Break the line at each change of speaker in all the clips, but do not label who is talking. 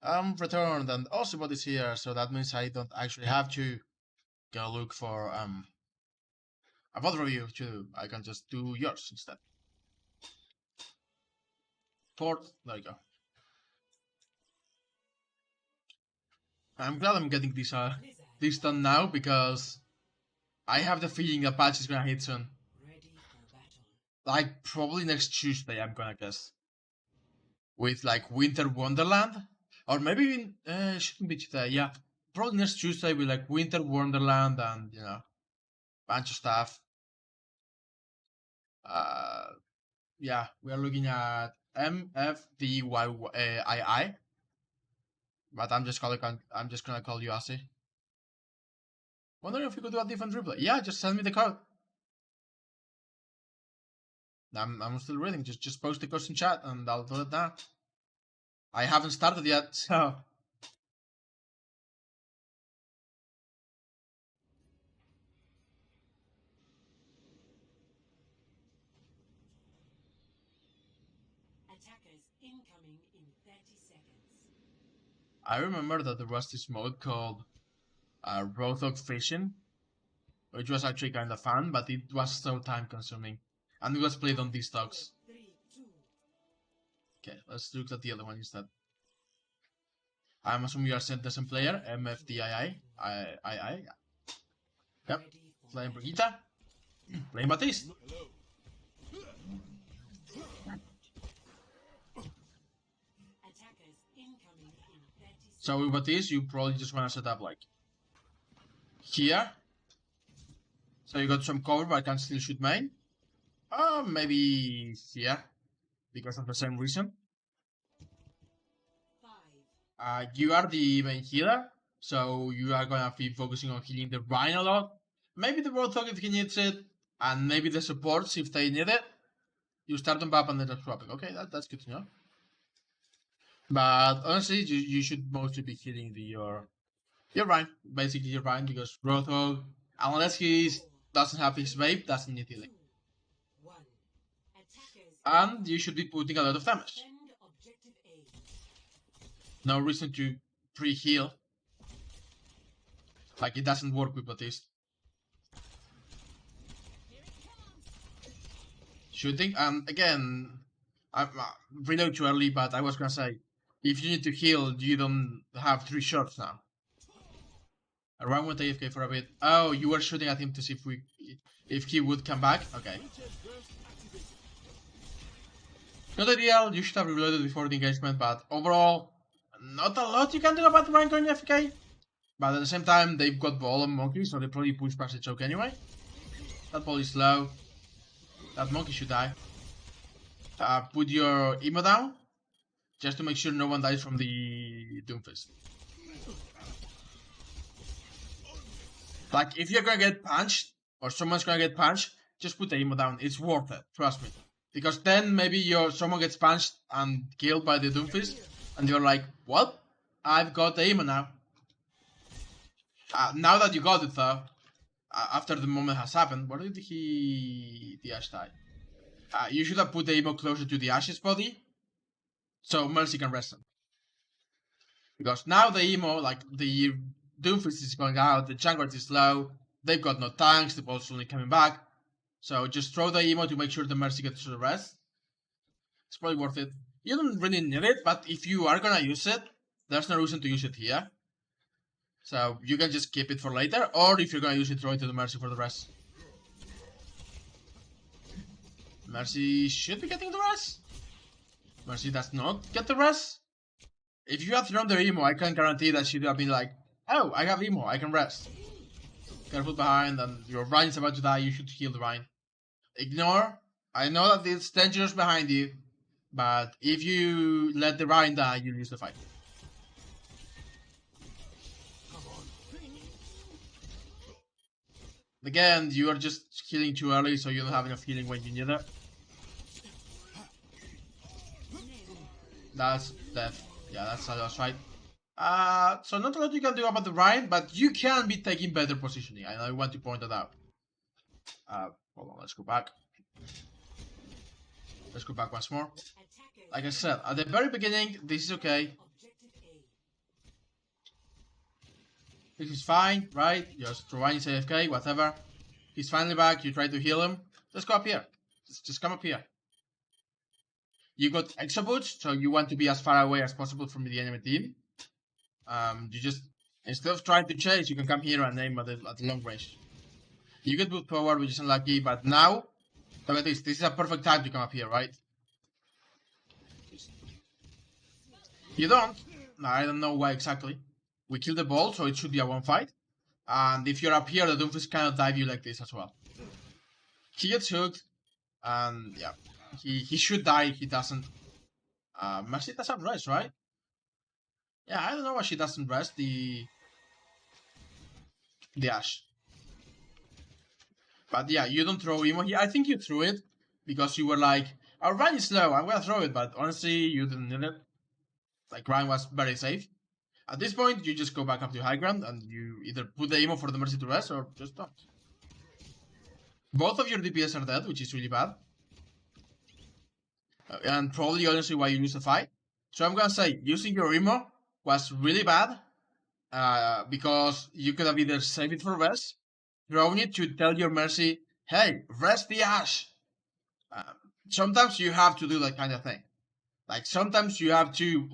I'm returned and also is here, so that means I don't actually have to go look for a VOD review to do. I can just do yours instead. Port, there you go. I'm glad I'm getting this done now because I have the feeling that patch is gonna hit soon. Like probably next Tuesday, I'm gonna guess. With like Winter Wonderland, or maybe even shouldn't be today. Yeah, probably next Tuesday with like Winter Wonderland and bunch of stuff. Yeah, we are looking at MFDYII, but I'm just gonna call you Asi. Wondering if you could do a different replay. Yeah, just send me the code. I'm still reading. Just post the question chat and I'll do it now. I haven't started yet, so.
Attackers incoming in 30 seconds.
I remember that there was this mode called Roadhog Fishing, which was actually kind of fun, but it was so time consuming. And it was played on these dogs. Okay, let's look at the other one instead. I'm assuming you are Citizen player, MFDII. I. Yep. Playing Brigitte. Playing Baptiste. So with Baptiste, you probably just want to set up like here. So you got some cover, but I can still shoot main. Maybe here, because of the same reason. You are the main healer, so you are gonna be focusing on healing the Rhine a lot. Maybe the Roadhog if he needs it, and maybe the supports if they need it. You start them up and then swapping. Okay, that's good to know. But honestly, you should mostly be healing your Rhine, basically your Rhine, because Roadhog, unless he doesn't have his vape, doesn't need healing. And you should be putting a lot of damage. No reason to pre-heal. Like, it doesn't work with Baptiste. Shooting, and again, I'm really too early, but I was gonna say, if you need to heal, you don't have 3 shots now. Around with AFK for a bit. Oh, you were shooting at him to see if he would come back? Okay. Not ideal, you should have reloaded before the engagement, but overall, not a lot you can do about Ryan going AFK. But at the same time, they've got ball on monkey, so they probably push past the choke anyway. That ball is slow. That monkey should die. Put your emo down, just to make sure no one dies from the Doomfist. Like, if you're gonna get punched, or someone's gonna get punched, just put the emo down. It's worth it, trust me. Because then maybe someone gets punched and killed by the Doomfist, and you're like, what? I've got the emo now. Now that you got it though, after the moment has happened, where did the Ash die? You should have put the emo closer to the Ash's body, so Mercy can rest him. Because now the emo, like the Doomfist is going out, the Vanguard is low, they've got no tanks, the ball's only coming back. So just throw the emo to make sure the Mercy gets to the rest. It's probably worth it. You don't really need it, but if you are gonna use it, there's no reason to use it here. So you can just keep it for later, or if you're gonna use it, throw it to the Mercy for the rest. Mercy should be getting the rest. Mercy does not get the rest. If you had thrown the emo, I can guarantee that she'd have been like, oh, I have emo, I can rest. Careful behind, and your Rhine's about to die, you should heal the Rhine. Ignore. I know that it's dangerous behind you, but if you let the Rhine die, you lose the fight. Again, you are just healing too early, so you don't have enough healing when you need it. That's death. Yeah, that's right. So not a lot you can do about the Rhine, but you can be taking better positioning, and I want to point that out. Hold on, let's go back. Let's go back once more. Like I said, at the very beginning, this is okay. This is fine, right? Just rewind his AFK, whatever. He's finally back, you try to heal him. Just go up here. Just come up here. You got extra boots, so you want to be as far away as possible from the enemy team. You just, instead of trying to chase, you can come here and aim at the long range. You get boot forward, which is unlucky, but now, look at this. This is a perfect time to come up here, right? You don't. No, I don't know why exactly. We kill the ball, so it should be a one fight. And if you're up here, the Doomfist cannot dive you like this as well. He gets hooked, and yeah, he should die. He doesn't. Mercy doesn't rest, right? Yeah, I don't know why she doesn't rest the Ashe. But yeah, you don't throw Emo here. I think you threw it because you were like, our run is slow, I'm gonna throw it, but honestly, you didn't need it. Like, Ryan was very safe. At this point, you just go back up to high ground and you either put the Emo for the Mercy to rest or just don't. Both of your DPS are dead, which is really bad. And probably honestly why you lose the fight. So I'm gonna say, using your Emo was really bad. Because you could have either saved it for rest, thrown it to tell your Mercy, hey, rest the Ashe. Sometimes you have to do that kind of thing. Like, sometimes you have to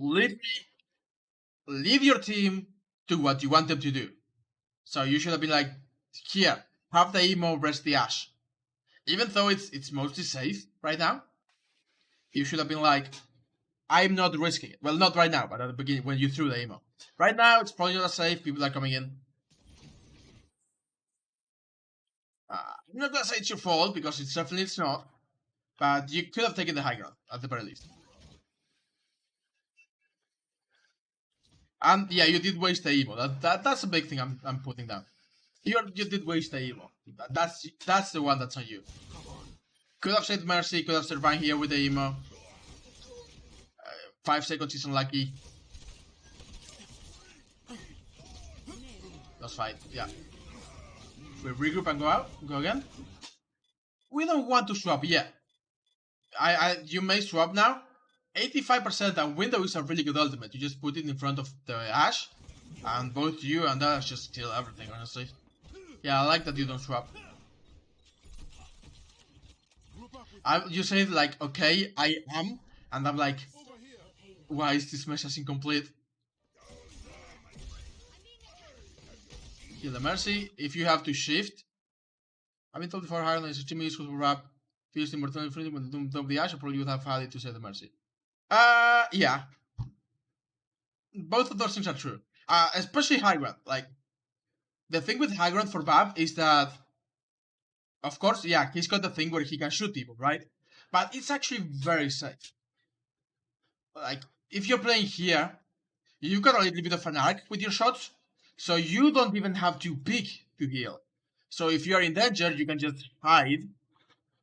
leave your team to what you want them to do. So you should have been like, here, have the Emo, rest the Ashe. Even though it's mostly safe right now, you should have been like, I'm not risking it. Well, not right now, but at the beginning, when you threw the Emo. Right now, it's probably not safe, people are coming in. I'm not gonna say it's your fault, because it's definitely not. But you could have taken the high ground, at the very least. And yeah, you did waste the Evo. That's a big thing I'm putting down. You did waste the Evo. That's the one that's on you. Could have saved Mercy, could have survived here with the emo. 5 seconds is unlucky. Let's fight, yeah. We regroup and go out, go again. We don't want to swap yet. You may swap now. 85% and window is a really good ultimate. You just put it in front of the Ashe, and both you and Ashe just kill everything, honestly. Yeah, I like that you don't swap. You say like, okay, I am, and I'm like, why is this message incomplete? Kill the Mercy. If you have to shift, I've been told before Ireland is extremely useful to wrap Fierce Immortality Freedom when the Doom of the Ashe, I probably would have had it to save the Mercy. Yeah. Both of those things are true. Especially high ground. Like, the thing with high ground for Bab is that, of course, yeah, he's got the thing where he can shoot people, right? But it's actually very safe. Like, if you're playing here, you got a little bit of an arc with your shots, so you don't even have to peek to heal. So if you're in danger, you can just hide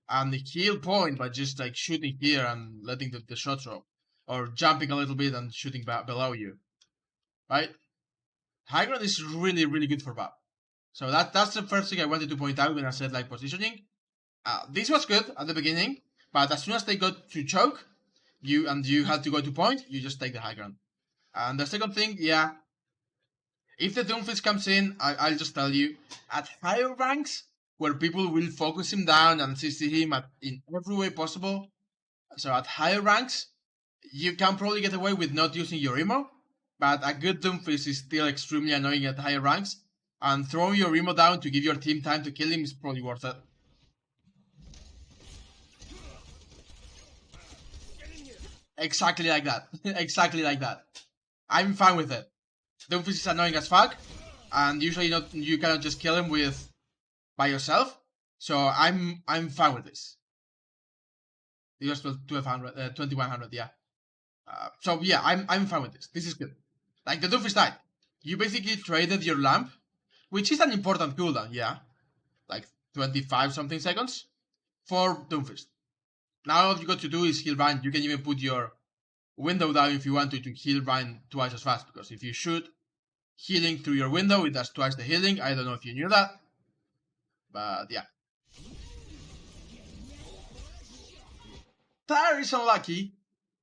and heal point by just like shooting here and letting the shots roll. Or jumping a little bit and shooting below you. Right? High ground is really, really good for Bab. So that's the first thing I wanted to point out when I said like positioning. This was good at the beginning, but as soon as they got to choke, you had to go to point, you just take the high ground. And the second thing, yeah, if the Doomfist comes in, I'll just tell you, at higher ranks, where people will focus him down and CC him in every way possible, so at higher ranks, you can probably get away with not using your emo, but a good Doomfist is still extremely annoying at higher ranks, and throwing your emo down to give your team time to kill him is probably worth it. Exactly like that. Exactly like that. I'm fine with it. Doomfist is annoying as fuck, and usually you cannot just kill him by yourself. So I'm fine with this. It was 2100, yeah. So yeah, I'm fine with this. This is good. Like the Doomfist died. You basically traded your lamp, which is an important cooldown, yeah. Like 25 something seconds for Doomfist. Now all you got to do is heal Ryan. You can even put your window down if you want to heal Ryan twice as fast, because if you shoot healing through your window, it does twice the healing. I don't know if you knew that, but yeah. That is unlucky.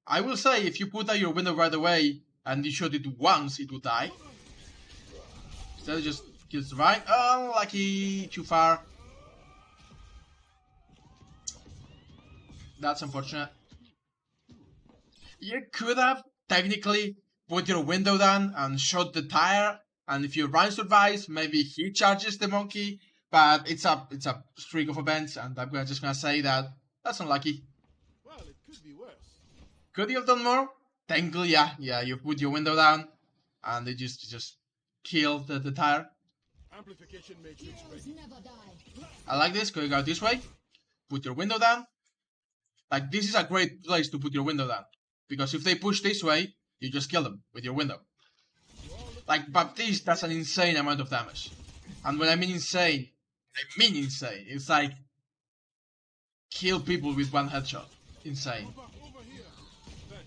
I will say, if you put out your window right away and you shot it once, it would die. Instead, just kills the Rhine. Oh, lucky, too far. That's unfortunate. You could have technically put your window down and shot the tire, and if your Rhine survives, maybe he charges the monkey. But it's a streak of events, and I'm just gonna say that that's unlucky.
Well, it could be worse.
Could you have done more? Technically, yeah. You put your window down, and it just killed the tire.
Amplification matrix ready.
I like this. Could you go this way? Put your window down. Like, this is a great place to put your window down, because if they push this way, you just kill them with your window. Like, Baptiste does an insane amount of damage. And when I mean insane, I mean insane. It's like, kill people with one headshot. Insane.
Over here. Thanks.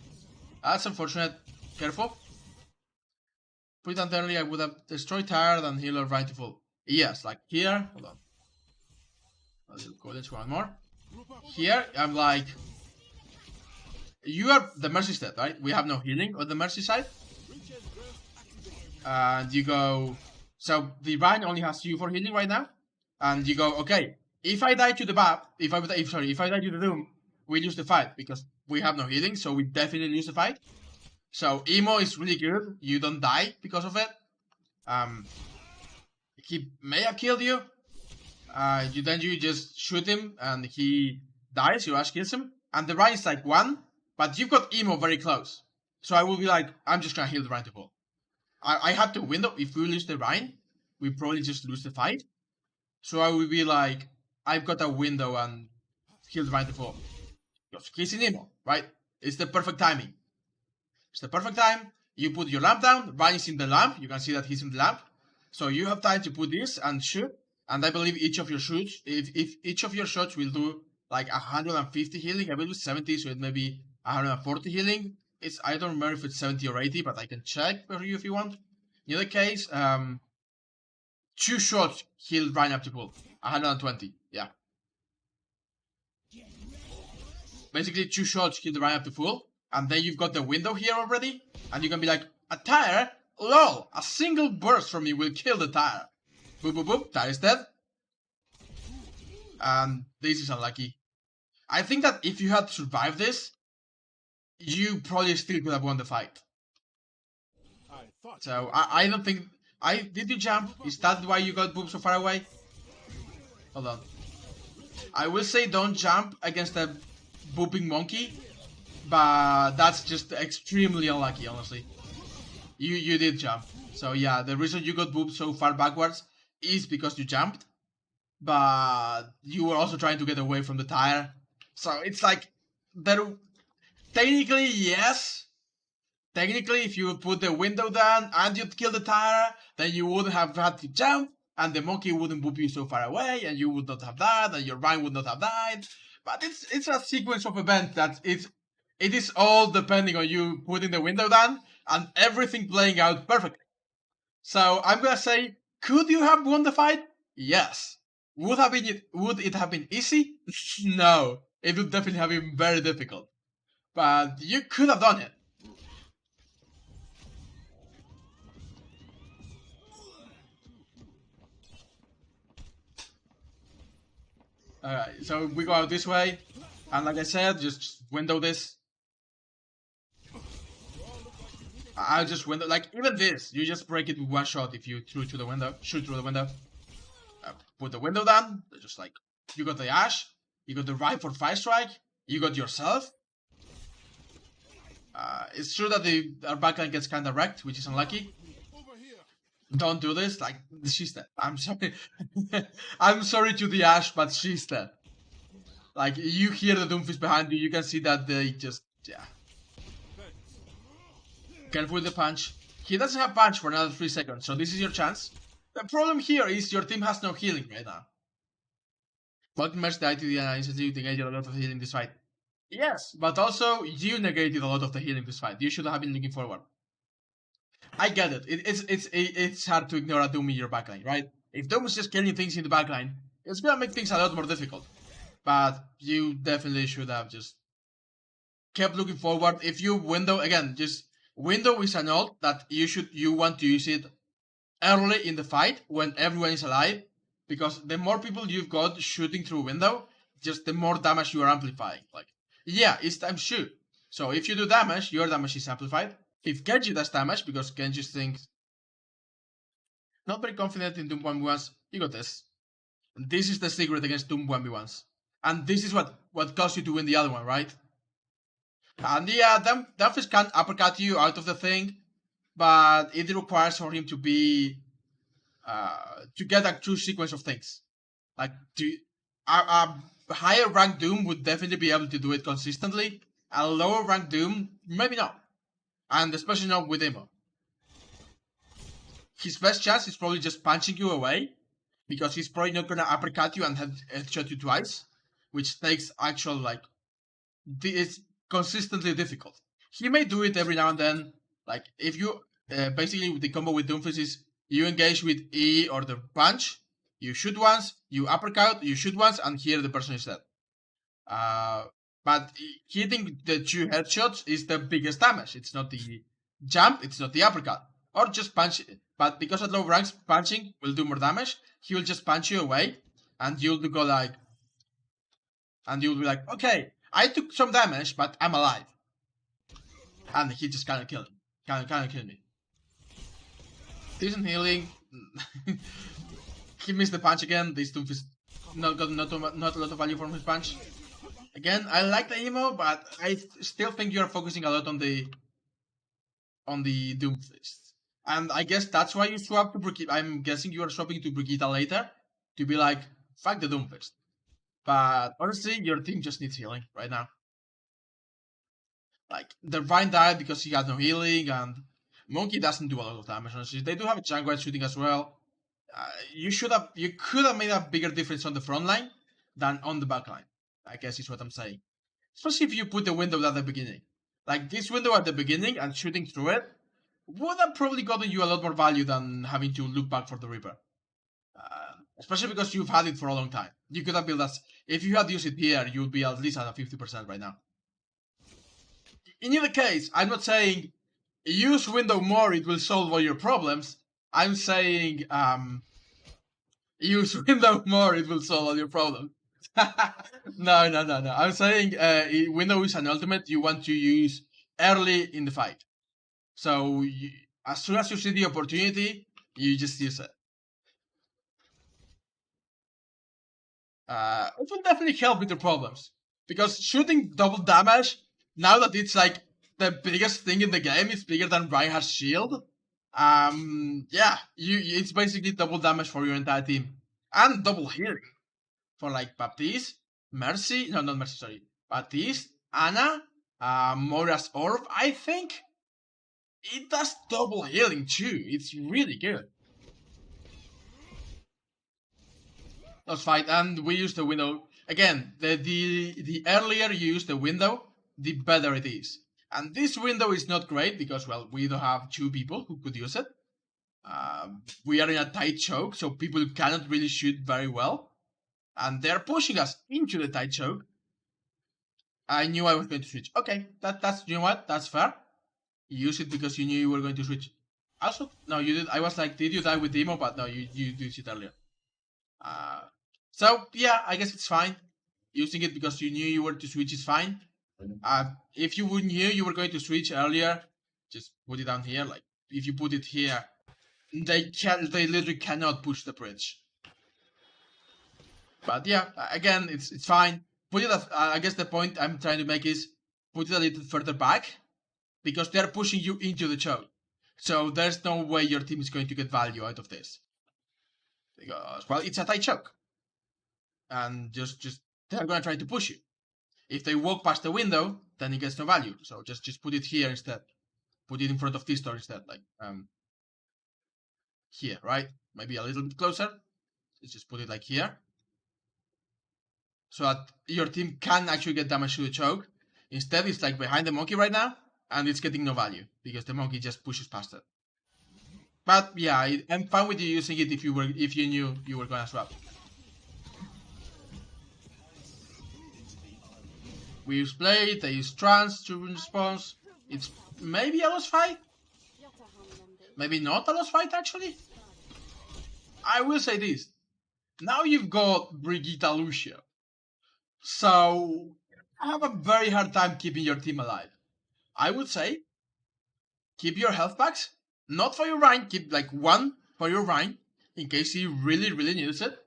That's unfortunate. Careful. Put it down early, I would have destroyed tire and heal or right to full. Yes, like here. Hold on. Let's go, let's go one more. Here, I'm like, you are the Mercy step, right? We have no healing on the Mercy side. And you go, so the Rhine only has you for healing right now. And you go, okay, if I die to the Bap, if I die to the Doom, we lose the fight because we have no healing, so we definitely lose the fight. So Emo is really good. You don't die because of it. He may have killed you. Then you just shoot him and he dies. Your Ash kills him, and the Rhine is like 1, but you've got Emo very close. So I will be like, I'm just gonna heal the Rhine to full. I have to window. If we lose the Rhine, we probably just lose the fight. So I will be like, I've got a window and heal the Rhine to full. Because he's in Emo, right? It's the perfect timing. It's the perfect time. You put your lamp down. Rhine is in the lamp. You can see that he's in the lamp. So you have time to put this and shoot. And I believe each of your shoots, if each of your shots will do like 150 healing, I believe 70, so it may be 140 healing. I don't remember if it's 70 or 80, but I can check for you if you want. In either case, 2 shots heal Rhine up to full. 120, yeah. Basically 2 shots heal the Rhine up to full, and then you've got the window here already, and you can be like, a tire? Lol, a single burst from me will kill the tire. Boop, boop, boop, tire is dead. And this is unlucky. I think that if you had survived this, you probably still could have won the fight. So, I don't think... Did you jump? Is that why you got boop so far away? Hold on. I will say don't jump against a booping monkey, but that's just extremely unlucky, honestly. You did jump. So yeah, the reason you got booped so far backwards is because you jumped, but you were also trying to get away from the tire. So it's like, technically, yes. Technically, if you would put the window down and you'd kill the tire, then you wouldn't have had to jump, and the monkey wouldn't boop you so far away, and you would not have died, and your Rhine would not have died. But it's a sequence of events that it is all depending on you putting the window down and everything playing out perfectly. So I'm gonna say, could you have won the fight? Yes. Would it have been easy? No. It would definitely have been very difficult. But you could have done it. Alright, so we go out this way, and like I said, just window this. I'll just window, like even this, you just break it with one shot if you shoot through the window. Put the window down, just like, you got the Ash, you got the Rhine for 5 strike, you got yourself. It's true that our backline gets kinda wrecked, which is unlucky. Don't do this, like, she's dead. I'm sorry. I'm sorry to the Ash, but she's dead. Like, you hear the Doomfist behind you, you can see that they just, yeah. Careful with the punch. He doesn't have punch for another 3 seconds, so this is your chance. The problem here is your team has no healing right now. Welcome mercy died to the instantly you negated a lot of healing this fight. Yes, but also you negated a lot of the healing this fight. You should have been looking forward. I get it. It's hard to ignore a Doom in your backline, right? If Doom is just killing things in the backline, it's gonna make things a lot more difficult. But you definitely should have just kept looking forward. If you window again, just window is an ult that you want to use it early in the fight when everyone is alive, because the more people you've got shooting through window, just the more damage you are amplifying. Like, yeah, it's time to shoot. So if you do damage, your damage is amplified. If Genji does damage, because Genji thinks not very confident in Doom 1v1s, you got this. This is the secret against Doom 1v1s. And this is what caused you to win the other one, right? And yeah, Dumfries can uppercut you out of the thing, but it requires for him to be to get a true sequence of things. Like a higher rank Doom would definitely be able to do it consistently. A lower rank Doom, maybe not, and especially not with Emo. His best chance is probably just punching you away, because he's probably not gonna uppercut you and headshot you twice, which takes actual like it's consistently difficult. He may do it every now and then. Like if you basically the combo with Doomfist is you engage with E or the punch, you shoot once, you uppercut, you shoot once, and here the person is dead. But hitting the 2 headshots is the biggest damage. It's not the jump, it's not the uppercut. Or just punch. But because at low ranks, punching will do more damage. He will just punch you away, and you'll go like, and you'll be like, okay, I took some damage, but I'm alive. And he just cannot kill him. Cannot kill me. Decent healing. He missed the punch again. This Doom is not got not a lot of value from his punch. Again, I like the emo, but I still think you are focusing a lot on the Doomfist. And I guess that's why you swap to Brigitte. I'm guessing you are swapping to Brigitte later to be like, fuck the Doomfist. But honestly, your team just needs healing right now. Like, the Vine died because he had no healing, and Monkey doesn't do a lot of damage. Honestly, they do have a Jungle shooting as well. You could have made a bigger difference on the front line than on the back line, I guess is what I'm saying. Especially if you put the window at the beginning. Like this window at the beginning and shooting through it would have probably gotten you a lot more value than having to look back for the Reaper. Especially because you've had it for a long time. You could have built that. If you had used it here, you would be at least at a 50% right now. In either case, I'm not saying use window more, it will solve all your problems. I'm saying use window more, it will solve all your problems. No. I'm saying window is an ultimate you want to use early in the fight. So as soon as you see the opportunity, you just use it. It will definitely help with the problems. Because shooting double damage, now that it's like the biggest thing in the game, it's bigger than Reinhardt's shield. Yeah, it's basically double damage for your entire team. And double healing. For like Baptiste, Mercy, no, not Mercy, sorry. Baptiste, Anna, Moira's Orb, I think. It does double healing too. It's really good. Let's fight, and we use the window. Again, the earlier you use the window, the better it is. And this window is not great because, well, we don't have 2 people who could use it. We are in a tight choke, so people cannot really shoot very well. And they're pushing us into the tight choke. I knew I was going to switch. Okay, that's you know what? That's fair. You use it because you knew you were going to switch. Also, no, you did. I was like, did you die with demo? But no, you did it earlier. So yeah, I guess it's fine. Using it because you knew you were to switch is fine. If you knew you were going to switch earlier, just put it down here. Like if you put it here, they literally cannot push the bridge. But yeah, again, it's fine. Put it. I guess the point I'm trying to make is put it a little further back, because they're pushing you into the choke. So there's no way your team is going to get value out of this. Because, well, it's a tight choke. And just they're gonna try to push you. If they walk past the window, then it gets no value. So just put it here instead. Put it in front of this door instead, like here, right? Maybe a little bit closer. Let's just put it like here. So that your team can actually get damage to the choke. Instead, it's like behind the monkey right now, and it's getting no value because the monkey just pushes past it. But yeah, I'm fine with you using it if you knew you were gonna swap. We use Blade, they use Trance to response. It's maybe a lost fight? Maybe not a lost fight actually? I will say this. Now you've got Brigitte Lucio. So I have a very hard time keeping your team alive. I would say keep your health packs. Not for your Rhine, keep like one for your Rhine in case he really, really needs it.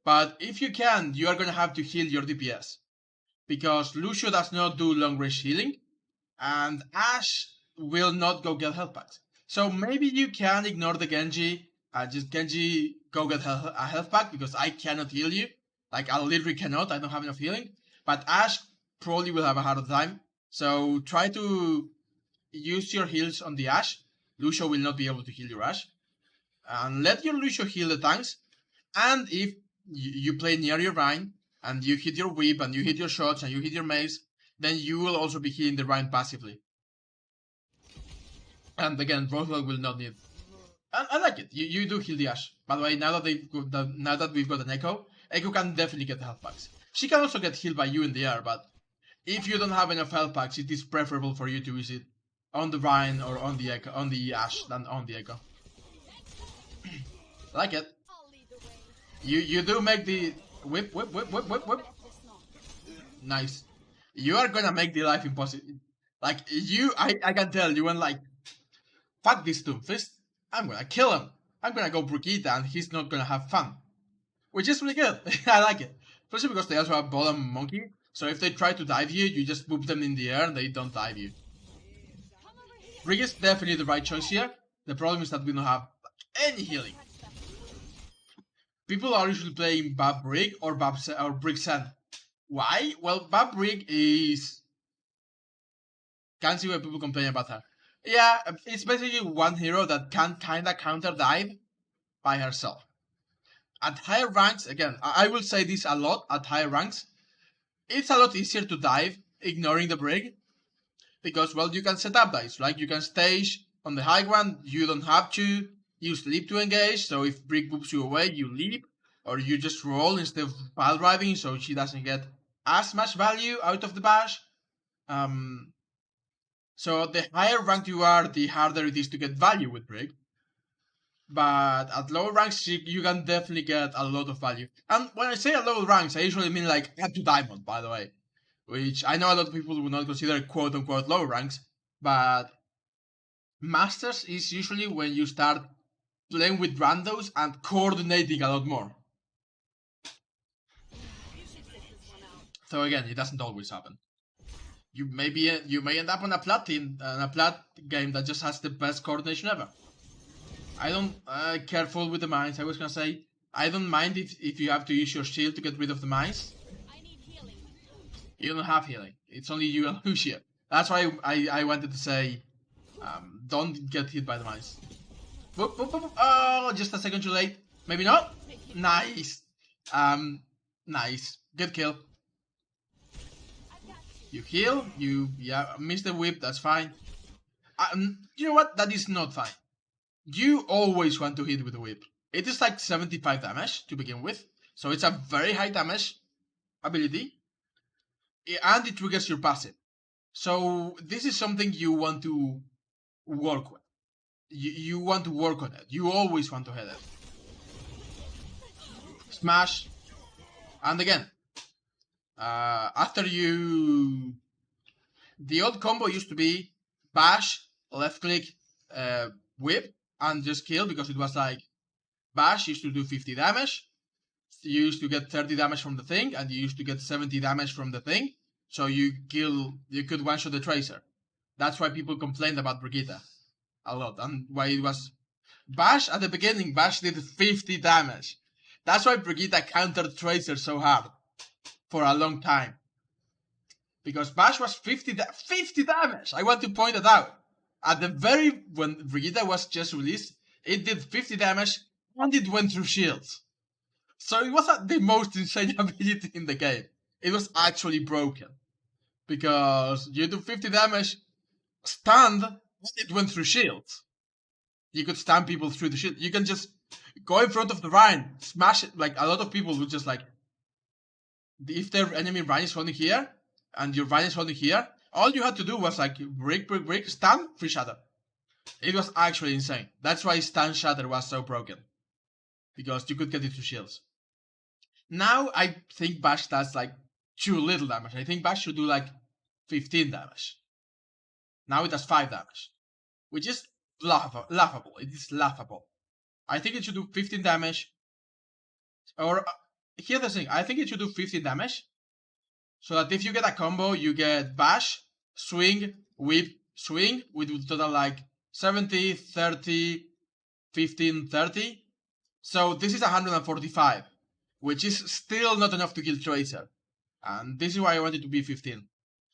But if you can, you are gonna have to heal your DPS. Because Lucio does not do long range healing, and Ashe will not go get health packs. So maybe you can ignore the Genji, just Genji go get a health pack because I cannot heal you. Like I literally cannot, I don't have enough healing. But Ashe probably will have a harder time. So try to use your heals on the Ashe. Lucio will not be able to heal your Ashe. And let your Lucio heal the tanks. And if you play near your Rhine, and you hit your whip, and you hit your shots, and you hit your mace, then you will also be hitting the Rhine passively. And again, Rothwell will not need. And I like it. You do heal the Ashe. By the way, now that we've got an Echo can definitely get the health packs. She can also get healed by you in the air, but if you don't have enough health packs, it is preferable for you to use it on the Rhine or on the Echo, on the Ashe than on the Echo. Like it. You do make the whip. Nice. You are gonna make the life impossible. Like I can tell you went like, fuck this Doomfist. I'm gonna kill him. I'm gonna go Brigitte and he's not gonna have fun. Which is really good. I like it. Especially because they also have bottom monkey. So if they try to dive you, you just boop them in the air and they don't dive you. Brig is definitely the right choice here. The problem is that we don't have any healing. People are usually playing Bab Brig or Brig Sen. Why? Well, Bab Brig is... Can't see why people complain about her. Yeah, it's basically one hero that can kinda counter dive by herself. At higher ranks, again, I will say this a lot, at higher ranks, it's a lot easier to dive ignoring the Brig. Because, well, you can set up dives, right? You can stage on the high ground, you don't have to use leap to engage, so if Brig boops you away, you leap, or you just roll instead of pile driving, so she doesn't get as much value out of the bash. So the higher ranked you are, the harder it is to get value with Brig. But at lower ranks, you can definitely get a lot of value. And when I say at lower ranks, I usually mean like up to diamond, by the way. Which I know a lot of people would not consider quote-unquote lower ranks, but Masters is usually when you start playing with randos and coordinating a lot more. So again, it doesn't always happen. You may end up on a plat team, a plat game that just has the best coordination ever. I don't careful with the mines. I was gonna say I don't mind if you have to use your shield to get rid of the mines. You don't have healing. It's only you and Lucia. That's why I wanted to say, don't get hit by the mines. Boop, boop, boop, boop. Oh, just a second too late. Maybe not. Nice. Nice. Good kill. You heal. You miss the whip. That's fine. You know what? That is not fine. You always want to hit with the whip. It is like 75 damage to begin with, so it's a very high damage ability. And it triggers your passive. So this is something you want to work with. You want to work on it. You always want to hit it. Smash. And again, after you... The old combo used to be bash, left click, whip, and just kill, because it was like bash used to do 50 damage. You used to get 30 damage from the thing, and you used to get 70 damage from the thing. So you could one-shot the Tracer. That's why people complained about Brigitte a lot, and why it was... Bash, at the beginning, Bash did 50 damage. That's why Brigitte countered Tracer so hard for a long time. Because Bash was 50 damage! I want to point it out. At the when Brigitte was just released, it did 50 damage, and it went through shields. So it wasn't the most insane ability in the game. It was actually broken. Because you do 50 damage, stunned, it went through shields. You could stun people through the shield. You can just go in front of the Rhine, smash it. Like, a lot of people would just like... If their enemy Rhine is holding here, and your Rhine is holding here, all you had to do was like, break, stun, free shatter. It was actually insane. That's why stun shatter was so broken. because you could get it to shields. Now I think Bash does like too little damage. I think Bash should do like 15 damage. Now it does 5 damage, which is laughable. It is laughable. I think it should do 15 damage. Or here's the thing. I think it should do 15 damage, so that if you get a combo, you get Bash, swing, whip, swing, with total like 70, 30, 15, 30. So this is 145, which is still not enough to kill Tracer. And this is why I want it to be 15.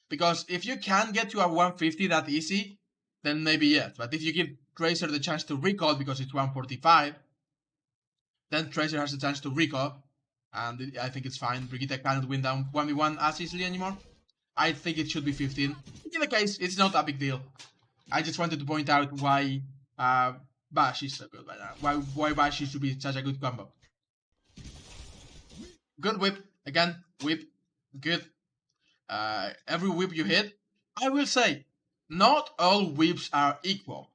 Because if you can get to a 150 that easy, then maybe yes. But if you give Tracer the chance to recall because it's 145, then Tracer has the chance to recall. And I think it's fine. Brigitte cannot win down 1v1 as easily anymore. I think it should be 15. In the case, it's not a big deal. I just wanted to point out why Bash is so good right now. Why Bash should be such a good combo. Good whip. Again, whip. Good. Every whip you hit, I will say, not all whips are equal.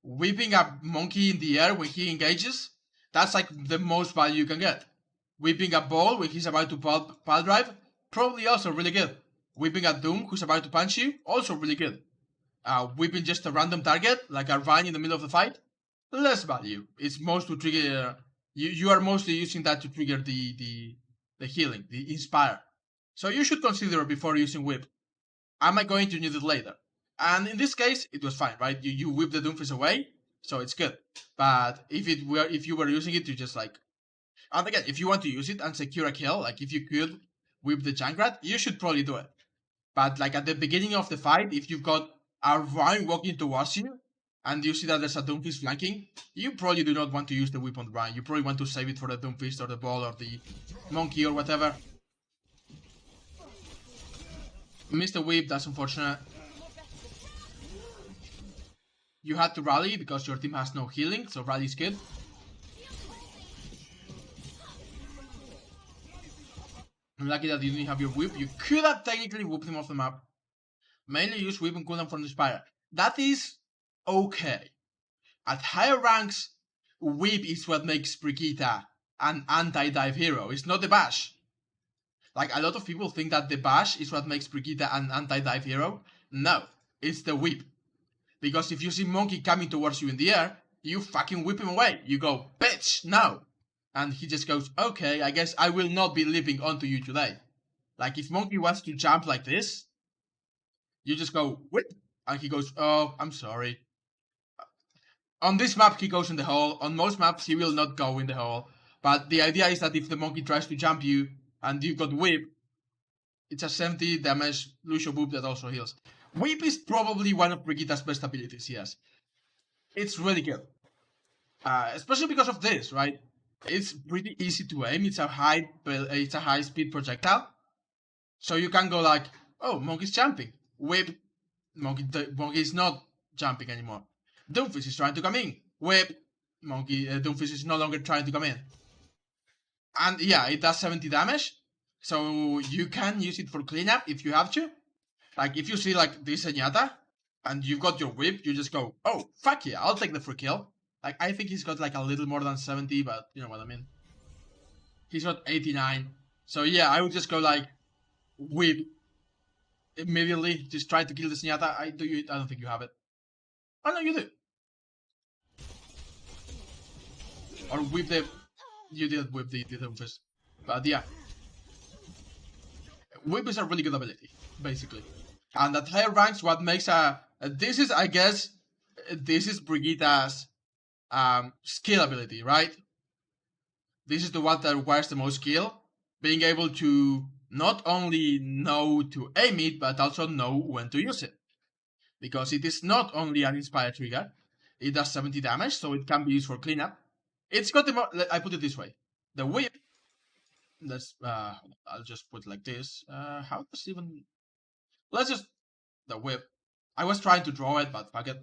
Whipping a monkey in the air when he engages, that's like the most value you can get. Whipping a ball when he's about to pile drive, probably also really good. Whipping a Doom who's about to punch you, also really good. Whipping just a random target, like a Vine in the middle of the fight, less value. It's most to trigger. You are mostly using that to trigger the healing, the inspire. So you should consider before using whip. Am I going to need it later? And in this case, it was fine, right? You whip the Doomfist away, so it's good. But if you were using it to just like, and again, if you want to use it and secure a kill, like if you could whip the Junkrat, you should probably do it. But like at the beginning of the fight, if you've got a Rhine walking towards you, and you see that there's a Doomfist flanking, you probably do not want to use the whip on the Rhine. You probably want to save it for the Doomfist or the ball or the monkey or whatever. Missed the whip, that's unfortunate. You had to rally because your team has no healing, so rally's good. I'm lucky that you didn't have your whip. You could have technically whipped him off the map. Mainly use whip and cooldown from the Inspire. That is okay. At higher ranks, whip is what makes Brigitte an anti-dive hero. It's not the bash. Like, a lot of people think that the bash is what makes Brigitte an anti-dive hero. No, it's the whip. Because if you see Monkey coming towards you in the air, you fucking whip him away. You go, bitch, no. And he just goes, okay, I guess I will not be leaping onto you today. Like, if Monkey wants to jump like this, you just go, whip. And he goes, oh, I'm sorry. On this map, he goes in the hole. On most maps, he will not go in the hole. But the idea is that if the Monkey tries to jump you, and you've got whip, it's a 70 damage Lucio Boop that also heals. Whip is probably one of Brigitte's best abilities, yes. It's really good. Especially because of this, right? It's pretty easy to aim. It's a high speed projectile. So you can go like, oh, Monkey's jumping. Whip, Monkey is not jumping anymore. Doomfist is trying to come in. Whip, Doomfist is no longer trying to come in. And yeah, it does 70 damage. So you can use it for cleanup if you have to. Like if you see like this Zenyatta and you've got your whip, you just go, oh, fuck yeah, I'll take the free kill. Like I think he's got like a little more than 70, but you know what I mean. He's got 89. So yeah, I would just go like whip immediately. Just try to kill the Zenyatta. I don't think you have it. Oh no, you do. Or whip the... You did whip the Doomfist. But yeah. Whip is a really good ability, basically. And at higher ranks, what makes this is, I guess, this is Brigitte's skill ability, right? This is the one that requires the most skill. Being able to not only know to aim it, but also know when to use it. Because it is not only an Inspire trigger, it does 70 damage, so it can be used for cleanup. It's got the I put it this way. The whip, let's, I'll just put it like this. How does even... Let's just... The whip. I was trying to draw it, but fuck it.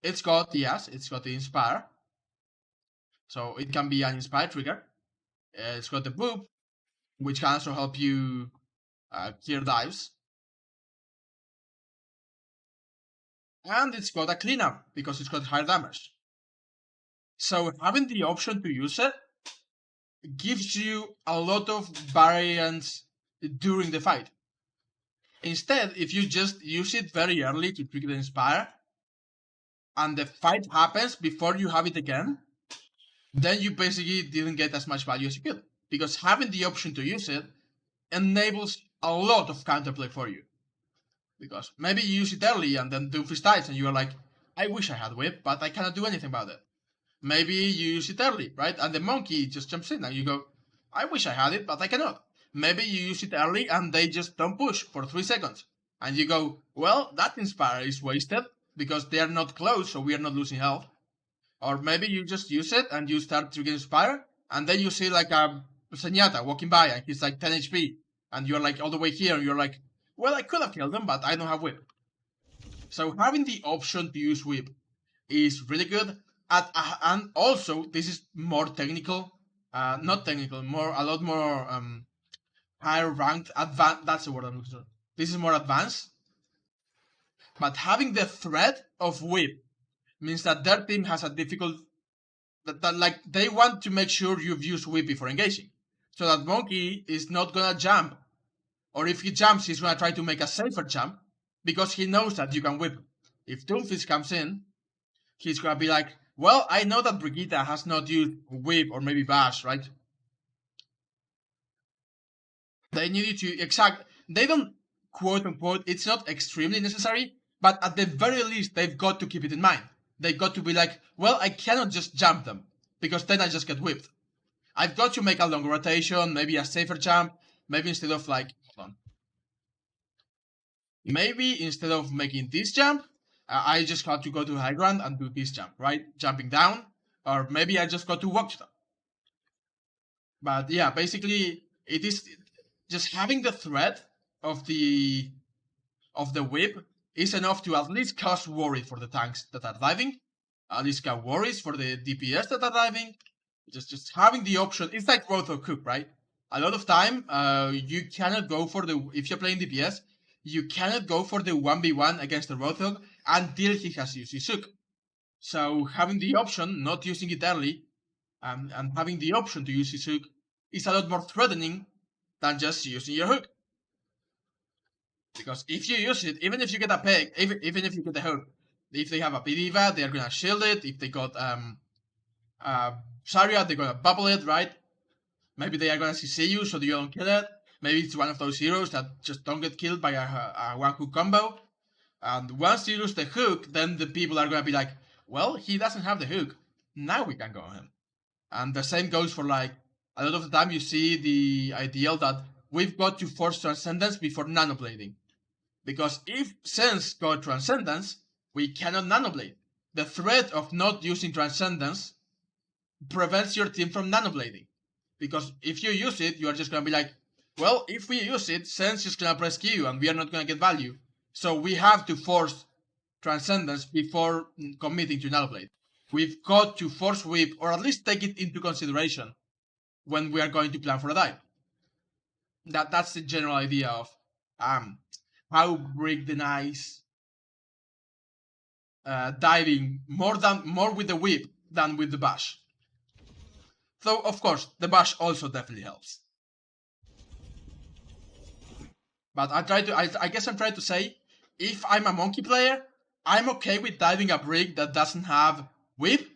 It's got the Inspire. So it can be an Inspire trigger. It's got the Boop, which can also help you clear dives. And it's got a cleanup, because it's got higher damage. So having the option to use it gives you a lot of variance during the fight. Instead, if you just use it very early to trigger the Inspire, and the fight happens before you have it again, then you basically didn't get as much value as you could. Because having the option to use it enables a lot of counterplay for you. Because maybe you use it early and then Doomfist dies and you are like, I wish I had Whip, but I cannot do anything about it. Maybe you use it early, right? And the monkey just jumps in and you go, I wish I had it, but I cannot. Maybe you use it early and they just don't push for 3 seconds. And you go, well, that Inspire is wasted because they are not close, so we are not losing health. Or maybe you just use it and you start to get Inspire, and then you see like a Zenyatta walking by and he's like 10 HP. And you're like all the way here and you're like, well, I could have killed him, but I don't have Whip. So having the option to use Whip is really good. And also, this is more technical. Not technical, a lot more higher ranked, advanced. That's the word I'm looking for. This is more advanced. But having the threat of Whip means that their team has a difficult. That like they want to make sure you've used Whip before engaging, so that Monkey is not gonna jump, or if he jumps, he's gonna try to make a safer jump because he knows that you can Whip. If Doomfist comes in, he's gonna be like, well, I know that Brigitte has not used Whip or maybe Bash, right? They need you to they don't quote unquote, it's not extremely necessary, but at the very least, they've got to keep it in mind. They've got to be like, well, I cannot just jump them, because then I just get whipped. I've got to make a longer rotation, maybe a safer jump, maybe instead of like, hold on. Maybe instead of making this jump, I just got to go to high ground and do this jump, right? Jumping down, or maybe I just got to walk to them. But yeah, basically, it is just having the threat of the whip is enough to at least cause worry for the tanks that are diving, at least cause worries for the DPS that are diving. Just having the option, it's like Roth or Cook, right? A lot of time, you cannot go for the, if you're playing DPS, you cannot go for the 1v1 against the Rothog until he has used his hook. So having the option, not using it early, and having the option to use his hook is a lot more threatening than just using your hook. Because if you use it, even if you get a peg, even if you get a hook, if they have a Pidiva, they're gonna shield it. If they got Zarya, they're gonna bubble it, right? Maybe they are gonna CC you so you don't kill it. Maybe it's one of those heroes that just don't get killed by a one hook combo. And once you lose the hook, then the people are gonna be like, well, he doesn't have the hook. Now we can go on him. And the same goes for like, a lot of the time you see the ideal that we've got to force Transcendence before nanoblading. Because if Sense got Transcendence, we cannot nanoblade. The threat of not using Transcendence prevents your team from nanoblading. Because if you use it, you are just gonna be like, well, if we use it, Sense is gonna press Q and we are not gonna get value. So we have to force Transcendence before committing to nanoblade. We've got to force whip, or at least take it into consideration when we are going to plan for a dive. That's the general idea of how Brig denies diving more with the whip than with the bash. Though of course the bash also definitely helps. But I guess I'm trying to say, if I'm a monkey player, I'm okay with diving a Brig that doesn't have whip.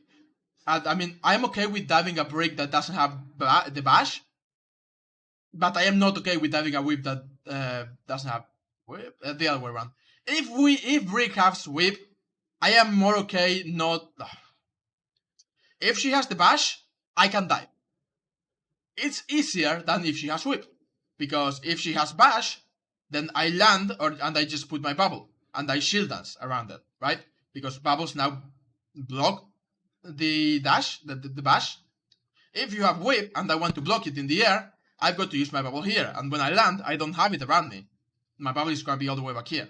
I mean, I'm okay with diving a Brig that doesn't have the bash. But I am not okay with diving a whip that doesn't have whip. The other way around. If Brig has whip, I am more okay not. If she has the bash, I can dive. It's easier than if she has whip, because if she has bash, then I land and I just put my bubble and I shield dance around it, right? Because bubbles now block the dash, the bash. If you have whip and I want to block it in the air, I've got to use my bubble here, and when I land, I don't have it around me. My bubble is gonna be all the way back here.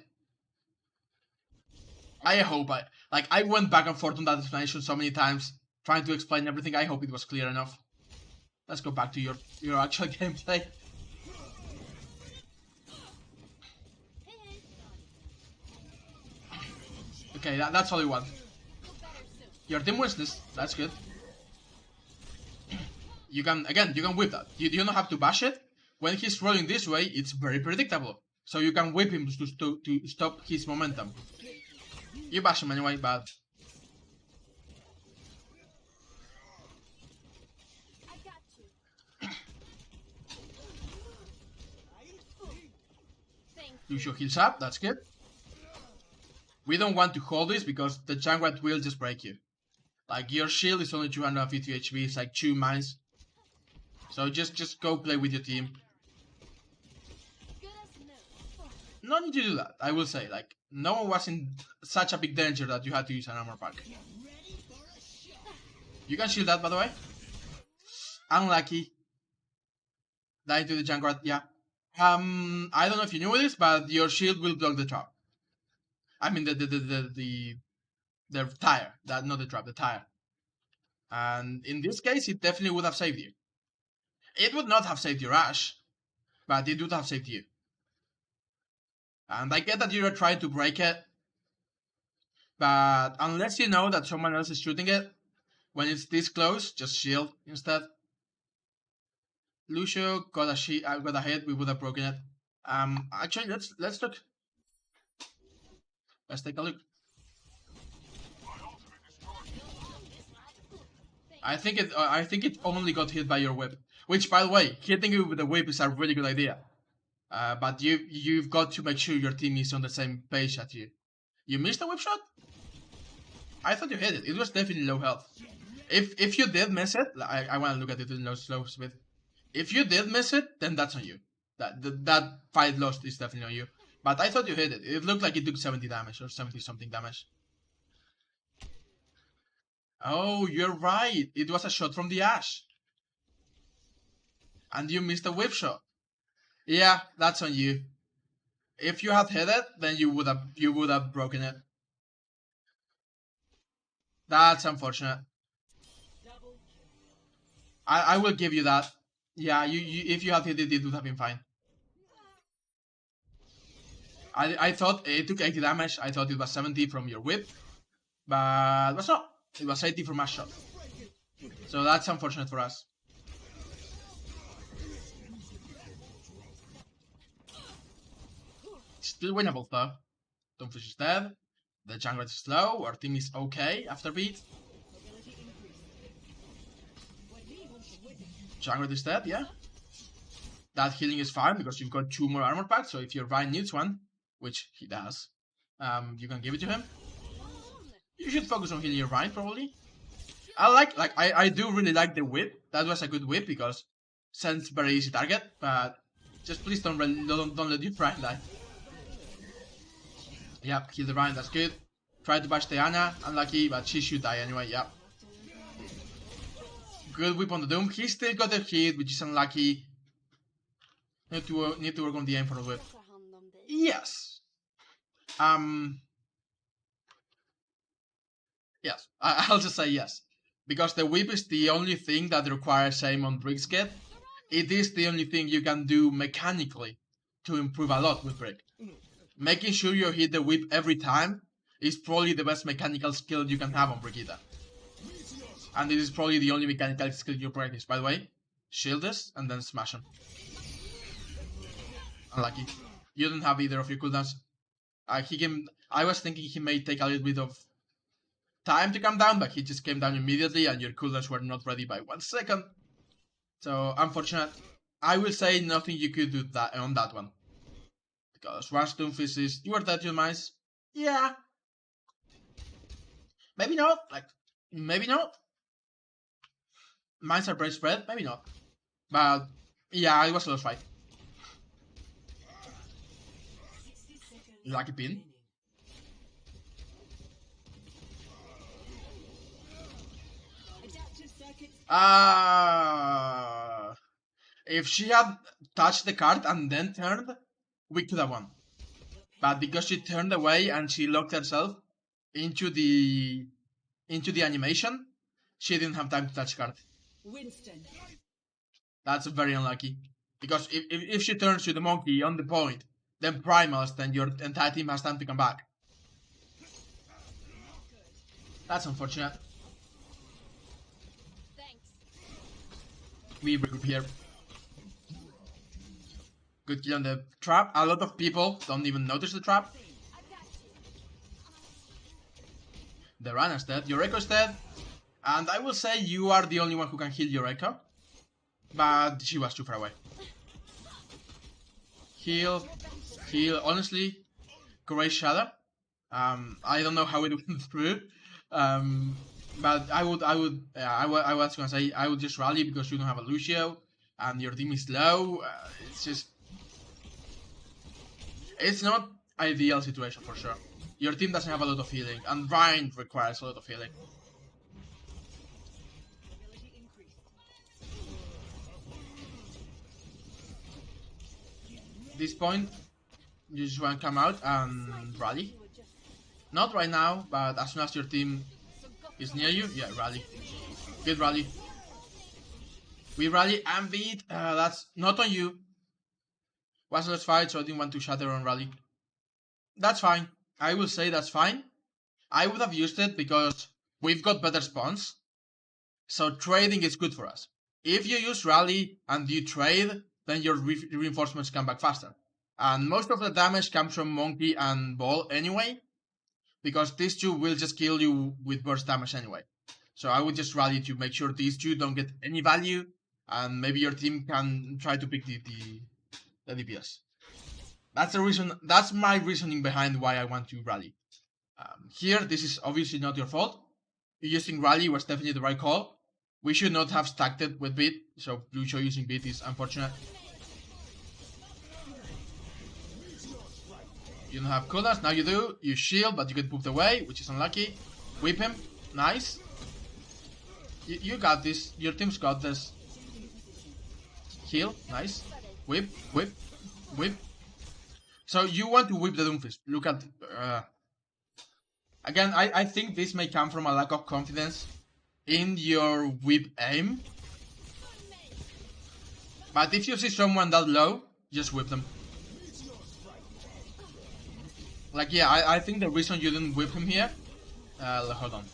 I hope I went back and forth on that explanation so many times, trying to explain everything. I hope it was clear enough. Let's go back to your actual gameplay. Okay, that's all you want. Your team wins this. That's good. You can whip that. You don't have to bash it. When he's rolling this way, it's very predictable. So you can whip him to stop his momentum. You bash him anyway, but Lucio heals up, that's good. We don't want to hold this because the Junkrat will just break you. Like, your shield is only 250 HP, it's like 2 mines. So just go play with your team. No need to do that, I will say. Like, no one was in such a big danger that you had to use an armor pack. You can shield that, by the way. Unlucky. Die to the Junkrat, yeah. I don't know if you knew this, but your shield will block the trap. I mean the tire. Not the trap, the tire. And in this case, it definitely would have saved you. It would not have saved your Ash, but it would have saved you. And I get that you're trying to break it, but unless you know that someone else is shooting it, when it's this close, just shield instead. Lucio got a hit, we would have broken it. Actually, let's look. Let's take a look. I think it only got hit by your whip. Which, by the way, hitting you with the whip is a really good idea. But you've got to make sure your team is on the same page as you. You missed the whip shot? I thought you hit it. It was definitely low health. If you did miss it, I want to look at it in slow speed. If you did miss it, then that's on you. That fight lost is definitely on you. But I thought you hit it. It looked like it took 70 damage or 70 something damage. Oh, you're right. It was a shot from the Ash. And you missed a whip shot. Yeah, that's on you. If you had hit it, then you would have broken it. That's unfortunate. I will give you that. Yeah, if you had hit it, it would have been fine. I thought it took 80 damage. I thought it was 70 from your whip, but it was not. It was 80 from a shot. So that's unfortunate for us. Still winnable though. Doomfish is dead. The Junkrat is slow. Our team is okay after beat. Junkrat is dead, yeah. That healing is fine because you've got 2 more armor packs. So if your Ryan needs one, which he does, you can give it to him. You should focus on healing your Ryan probably. I do really like the whip. That was a good whip because sends very easy target. But just please don't let your Ryan die. Yep, kill the Ryan, that's good. Try to bash Diana, unlucky, but she should die anyway, yep. Good whip on the Doom. He still got a hit, which is unlucky. Need to work on the aim for the whip. Yes. Yes, I'll just say yes. Because the whip is the only thing that requires aim on Brig's kit. It is the only thing you can do mechanically to improve a lot with Brig. Making sure you hit the whip every time is probably the best mechanical skill you can have on Brigitte. And this is probably the only mechanical skill you practice. By the way, shield this and then smash him. Unlucky. You don't have either of your cooldowns. I was thinking he may take a little bit of time to come down, but he just came down immediately and your cooldowns were not ready by 1 second. So, unfortunate. I will say nothing you could do on that one. Because once Doomfist is, you are dead, your mines. Yeah. Maybe not. Maybe not. Mines are very spread. Maybe not. But, yeah, it was a close fight. Lucky pin. If she had touched the card and then turned, we could have won. But because she turned away and she locked herself into the animation, she didn't have time to touch card.
Winston.
That's very unlucky. Because if she turns to the monkey on the point, then primals, then your entire team has time to come back. That's unfortunate. We regroup here. Good kill on the trap. A lot of people don't even notice the trap. The Rana is dead. Your Echo is dead. And I will say you are the only one who can heal your Echo. But she was too far away. Heal. Heal. Honestly, great shadow. I don't know how it went through. But I was gonna say I would just rally because you don't have a Lucio and your team is low. It's not ideal situation for sure. Your team doesn't have a lot of healing, and Ryan requires a lot of healing. This point, you just want to come out and rally. Not right now, but as soon as your team is near you, yeah, rally. Good rally. We rally and beat. That's not on you. Was a last fight, so I didn't want to shatter on rally. That's fine. I will say that's fine. I would have used it because we've got better spawns. So trading is good for us. If you use rally and you trade, then your reinforcements come back faster. And most of the damage comes from Monkey and Ball anyway, because these two will just kill you with burst damage anyway. So I would just rally to make sure these two don't get any value, and maybe your team can try to pick the DPS. That's the reason. That's my reasoning behind why I want to rally. Here, this is obviously not your fault. Using rally was definitely the right call. We should not have stacked it with beat, so Lucio using beat is unfortunate. You don't have cooldowns, now you do. You shield, but you get pooped away, which is unlucky. Whip him, nice. You got this, your team's got this. Heal, nice. Whip, whip, whip. So you want to whip the Doomfist. Look at... Again, I think this may come from a lack of confidence in your whip aim. But if you see someone that low, just whip them. Like, yeah, I think the reason you didn't whip him here... hold on.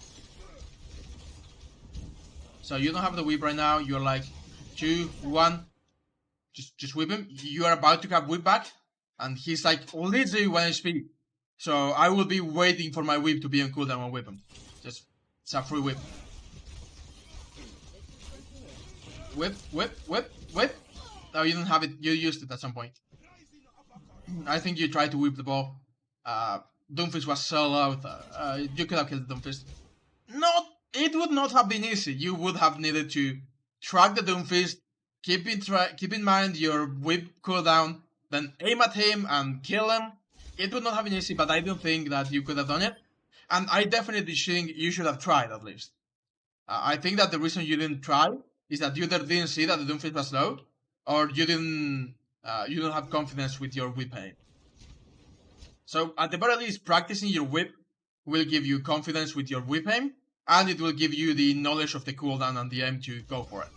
So you don't have the whip right now, you're like 2, 1. Just whip him. You are about to have whip back. And he's like, literally 1 HP. So I will be waiting for my whip to be on cooldown and whip him. Just, it's a free whip. Whip, whip, whip, whip. No, you don't have it. You used it at some point. I think you tried to whip the ball. Doomfist was so low. You could have killed the Doomfist. It would not have been easy. You would have needed to track the Doomfist, keep in mind your whip cooldown, then aim at him and kill him. It would not have been easy, but I don't think that you could have done it. And I definitely think you should have tried at least. I think that the reason you didn't try is that you either didn't see that the Doomfist was low, or you don't have confidence with your whip aim. So at the very least, practicing your whip will give you confidence with your whip aim, and it will give you the knowledge of the cooldown and the aim to go for it.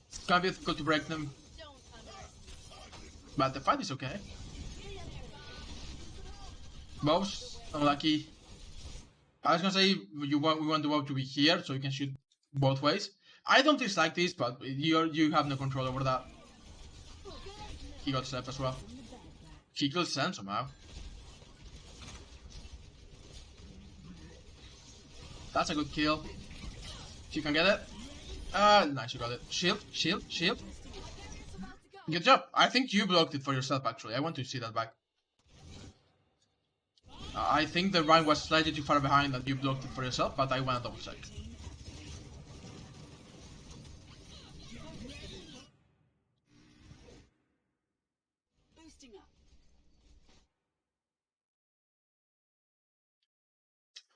It's gonna be difficult to break them, but the fight is okay. Bows, unlucky. I was gonna say we want the bow to be here so you can shoot both ways. I don't dislike this, but you have no control over that. He got slapped as well. He killed Sen somehow. That's a good kill. You can get it. Nice, you got it. Shield, shield, shield. Good job. I think you blocked it for yourself, actually. I want to see that back. I think the Rhine was slightly too far behind and you blocked it for yourself, but I want to double check.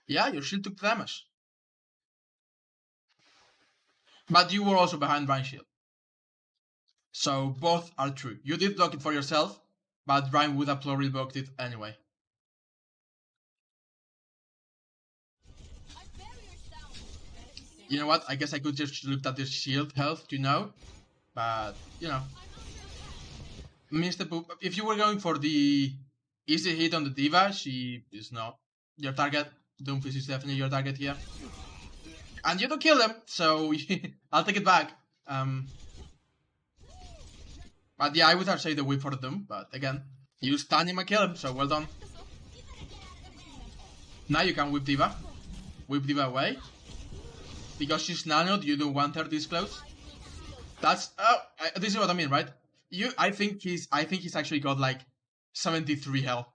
Yeah, your shield took damage. But you were also behind Rhine shield. So both are true. You did block it for yourself, but Rhine would have probably blocked it anyway. You know what? I guess I could just look at the shield health to know. But, you know. Mr. Poop, if you were going for the easy hit on the Diva, she is not your target. Doomfist is definitely your target here. And you don't kill them, so I'll take it back. But yeah, I would have saved the whip for Doom, but again, you stun him and kill him, so well done. Now you can whip Diva. Whip Diva away. Because she's nanoed, you don't want her this close. That's this is what I mean, right? I think he's actually got like 73 health.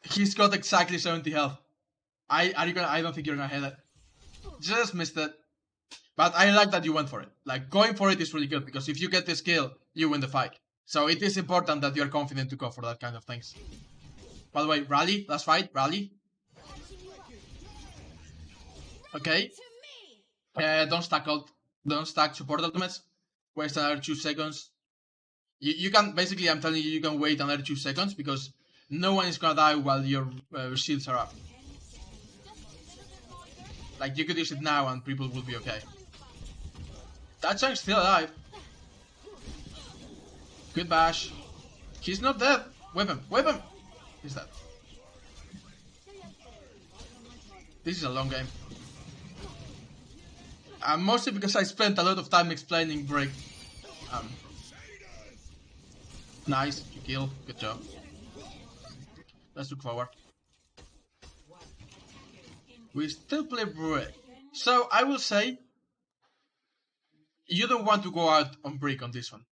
He's got exactly 70 health. I don't think you're gonna hit it. Just missed it. But I like that you went for it. Like, going for it is really good, because if you get this kill, you win the fight. So it is important that you're confident to go for that kind of things. By the way, rally, last fight, rally. Okay. Don't stack support ultimates. Waste another 2 seconds. You can, basically, I'm telling you, you can wait another 2 seconds, because no one is gonna die while your shields are up. Like, you could use it now and people will be okay. That Chang's still alive. Good bash. He's not dead. Whip him. Whip him. He's dead. This is a long game. Mostly because I spent a lot of time explaining Brig. Nice. You kill. Good job. Let's look forward. We still play Brig. So I will say, you don't want to go out on Brig on this one,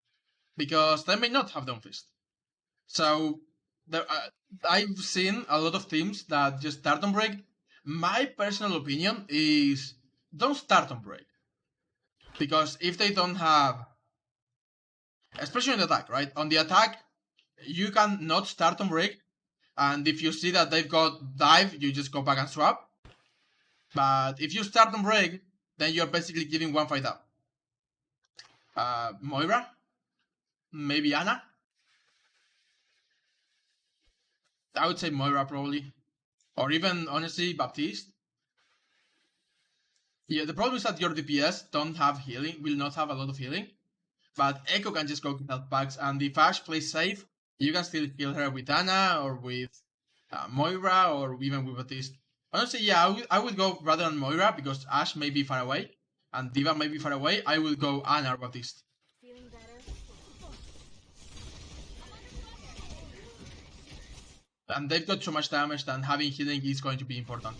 because they may not have Doomfist. So I've seen a lot of teams that just start on Brig. My personal opinion is, don't start on Brig, because if they don't have, especially on the attack, right? On the attack, you can not start on Brig, and if you see that they've got dive, you just go back and swap. But if you start on Brig, then you're basically giving one fight up. Moira? Maybe Ana? I would say Moira probably. Or even, honestly, Baptiste. Yeah, the problem is that your DPS don't have healing, will not have a lot of healing. But Echo can just go to health packs, and if Ash plays safe, you can still heal her with Ana, or with Moira, or even with Baptiste. Honestly, yeah, I would go rather than Moira, because Ash may be far away, and Diva may be far away. I would go Ana or Baptiste. And they've got so much damage that having healing is going to be important.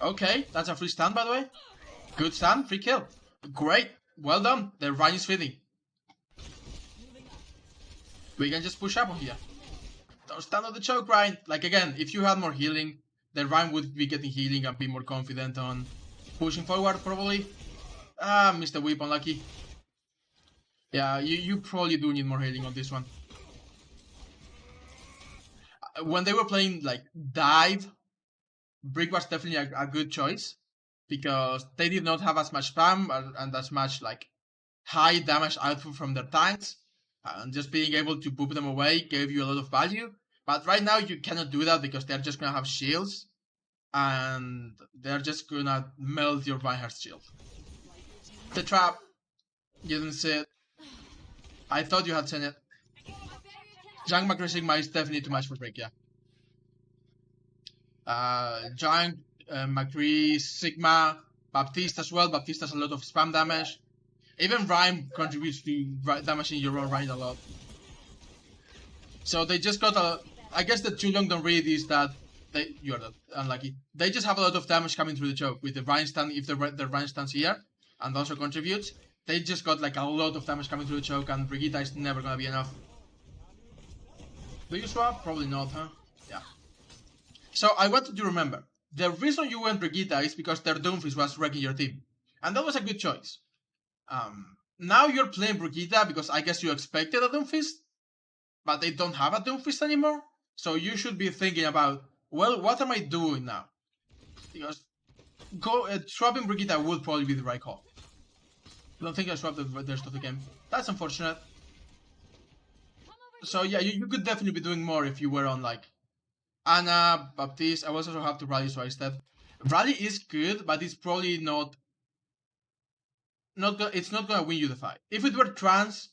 Okay, that's a free stun, by the way. Good stun, free kill. Great, well done. The Rhine is feeding. We can just push up on here. Don't stand on the choke, Rhine. Like, again, if you had more healing, the Rhine would be getting healing and be more confident on pushing forward, probably. Missed the whip, unlucky. Yeah, you probably do need more healing on this one. When they were playing, like, dive, Brig was definitely a good choice, because they did not have as much spam and as much, like, high damage output from their tanks, and just being able to boop them away gave you a lot of value. But right now you cannot do that, because they're just gonna have shields, and they're just gonna melt your Reinhardt's shield. The trap, you didn't see it. I thought you had seen it. Giant Macro Sigma is definitely too much for Brig, yeah. Giant, McCree, Sigma, Baptiste as well. Baptiste has a lot of spam damage. Even Rhyme contributes to damaging your own Rhyme a lot. So they just got a... I guess the too long don't read is that you're unlucky. They just have a lot of damage coming through the choke with the Rhyme stand. If the Rhyme stands here and also contributes, they just got like a lot of damage coming through the choke, and Brigitte is never gonna be enough. Do you swap? Probably not, huh? Yeah. So I want you to remember, the reason you went Brigitte is because their Doomfist was wrecking your team. And that was a good choice. Now you're playing Brigitte because I guess you expected a Doomfist, but they don't have a Doomfist anymore. So you should be thinking about, well, what am I doing now? Because swapping Brigitte would probably be the right call. I don't think I swapped the rest of the game. That's unfortunate. So yeah, you could definitely be doing more if you were on like Ana, Baptiste. I also have to Rally, so I step. Rally is good, but it's probably not it's not gonna win you the fight. If it were Trance,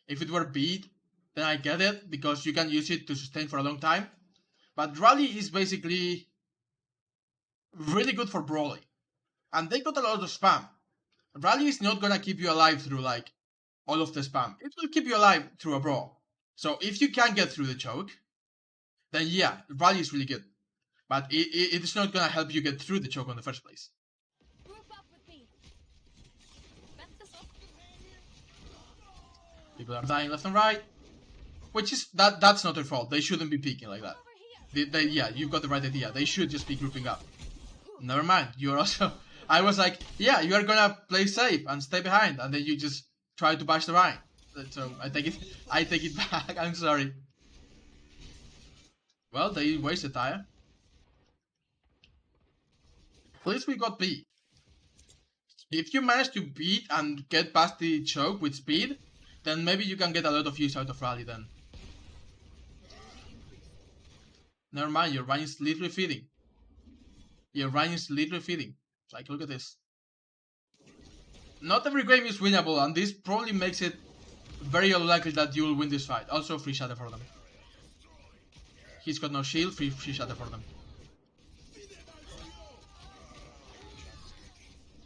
if it were Beat, then I get it, because you can use it to sustain for a long time. But Rally is basically really good for brawling. And they got a lot of spam. Rally is not gonna keep you alive through like all of the spam. It will keep you alive through a brawl. So if you can get through the choke, then yeah, Rally is really good. But it's not gonna help you get through the choke in the first place. People are dying left and right. Which is, that's not their fault. They shouldn't be peeking like that. Yeah, you've got the right idea. They should just be grouping up. Never mind, you're also... I was like, yeah, you are gonna play safe and stay behind, and then you just try to bash the Rhine. So I take it back, I'm sorry. Well, they wasted tire. At least we got B. If you manage to beat and get past the choke with speed, then maybe you can get a lot of use out of Rally then. Never mind, your Rhine is literally feeding. Your Rhine is literally feeding. Like, look at this. Not every game is winnable, and this probably makes it very unlikely that you will win this fight. Also, free shatter for them. He's got no shield, free shatter for them.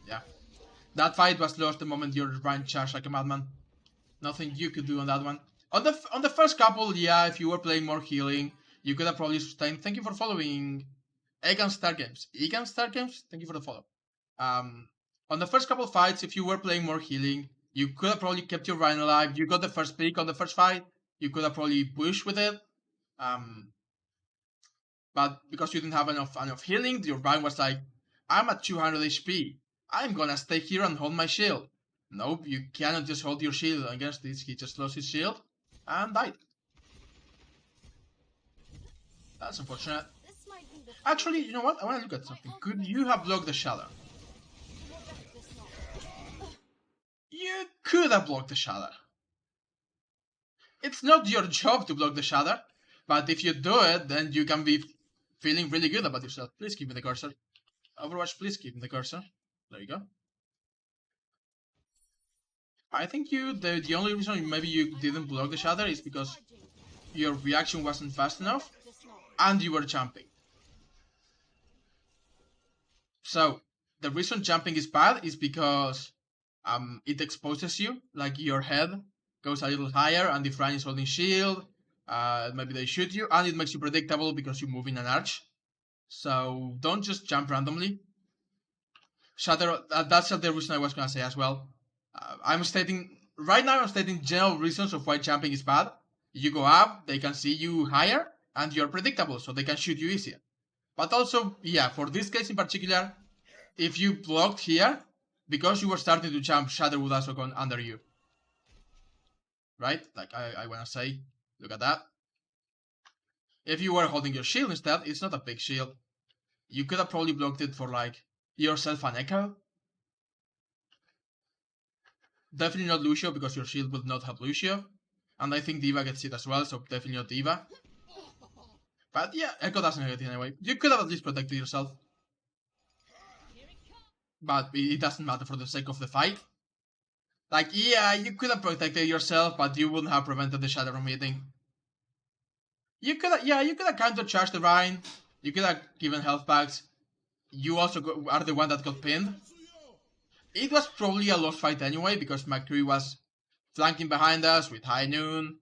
Yeah. That fight was lost the moment your Rhine charged like a madman. Nothing you could do on that one. On the first couple, yeah, if you were playing more healing, you could have probably sustained. Thank you for following Egan Star Games. Egan Star Games, thank you for the follow. On the first couple fights, if you were playing more healing, you could have probably kept your Rhine alive. You got the first pick on the first fight. You could have probably pushed with it. But because you didn't have enough healing, your Rhine was like, I'm at 200 HP. I'm gonna stay here and hold my shield. Nope, you cannot just hold your shield against this. He just lost his shield and died. That's unfortunate. Actually, you know what? I want to look at something. Could you have blocked the Shatter? You could have blocked the Shatter. It's not your job to block the Shatter, but if you do it, then you can be feeling really good about yourself. Please give me the cursor. Overwatch, please give me the cursor. There you go. I think the only reason maybe you didn't block the Shatter is because your reaction wasn't fast enough and you were jumping. So the reason jumping is bad is because it exposes you, like your head goes a little higher, and if Ryan is holding shield, maybe they shoot you, and it makes you predictable because you move in an arch. So don't just jump randomly. Shatter, that's the reason I was gonna say as well. I'm stating general reasons of why jumping is bad. You go up, they can see you higher, and you're predictable, so they can shoot you easier. But also, yeah, for this case in particular, if you blocked here, because you were starting to jump, Shatter would also go under you. Right? Like, I wanna say, look at that. If you were holding your shield instead, it's not a big shield. You could have probably blocked it for, like, yourself an echo. Definitely not Lucio, because your shield would not help Lucio. And I think D.Va gets it as well, so definitely not D.Va. But yeah, Echo doesn't get it anyway. You could have at least protected yourself. But it doesn't matter for the sake of the fight. Like, yeah, you could have protected yourself, but you wouldn't have prevented the Shadow from hitting. You could have counter-charged the Rhine. You could have given health packs. You also are the one that got pinned. It was probably a lost fight anyway, because McCree was flanking behind us with High Noon.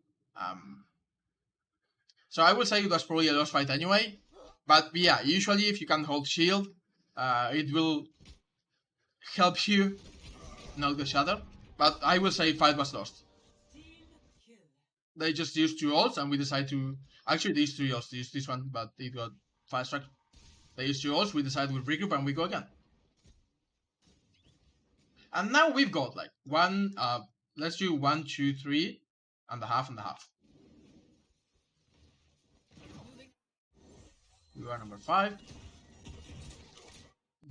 So I would say it was probably a lost fight anyway. But yeah, usually if you can hold shield, it will help you knock the Shatter. But I will say fight was lost. They just used 2 ults and we decided to... Actually, they used 3 ults. They used this one, but it got fast track. They used 2 ults, we decided we regroup and we go again. And now we've got like let's do 1, 2, 3 and a half and a half. We are number 5.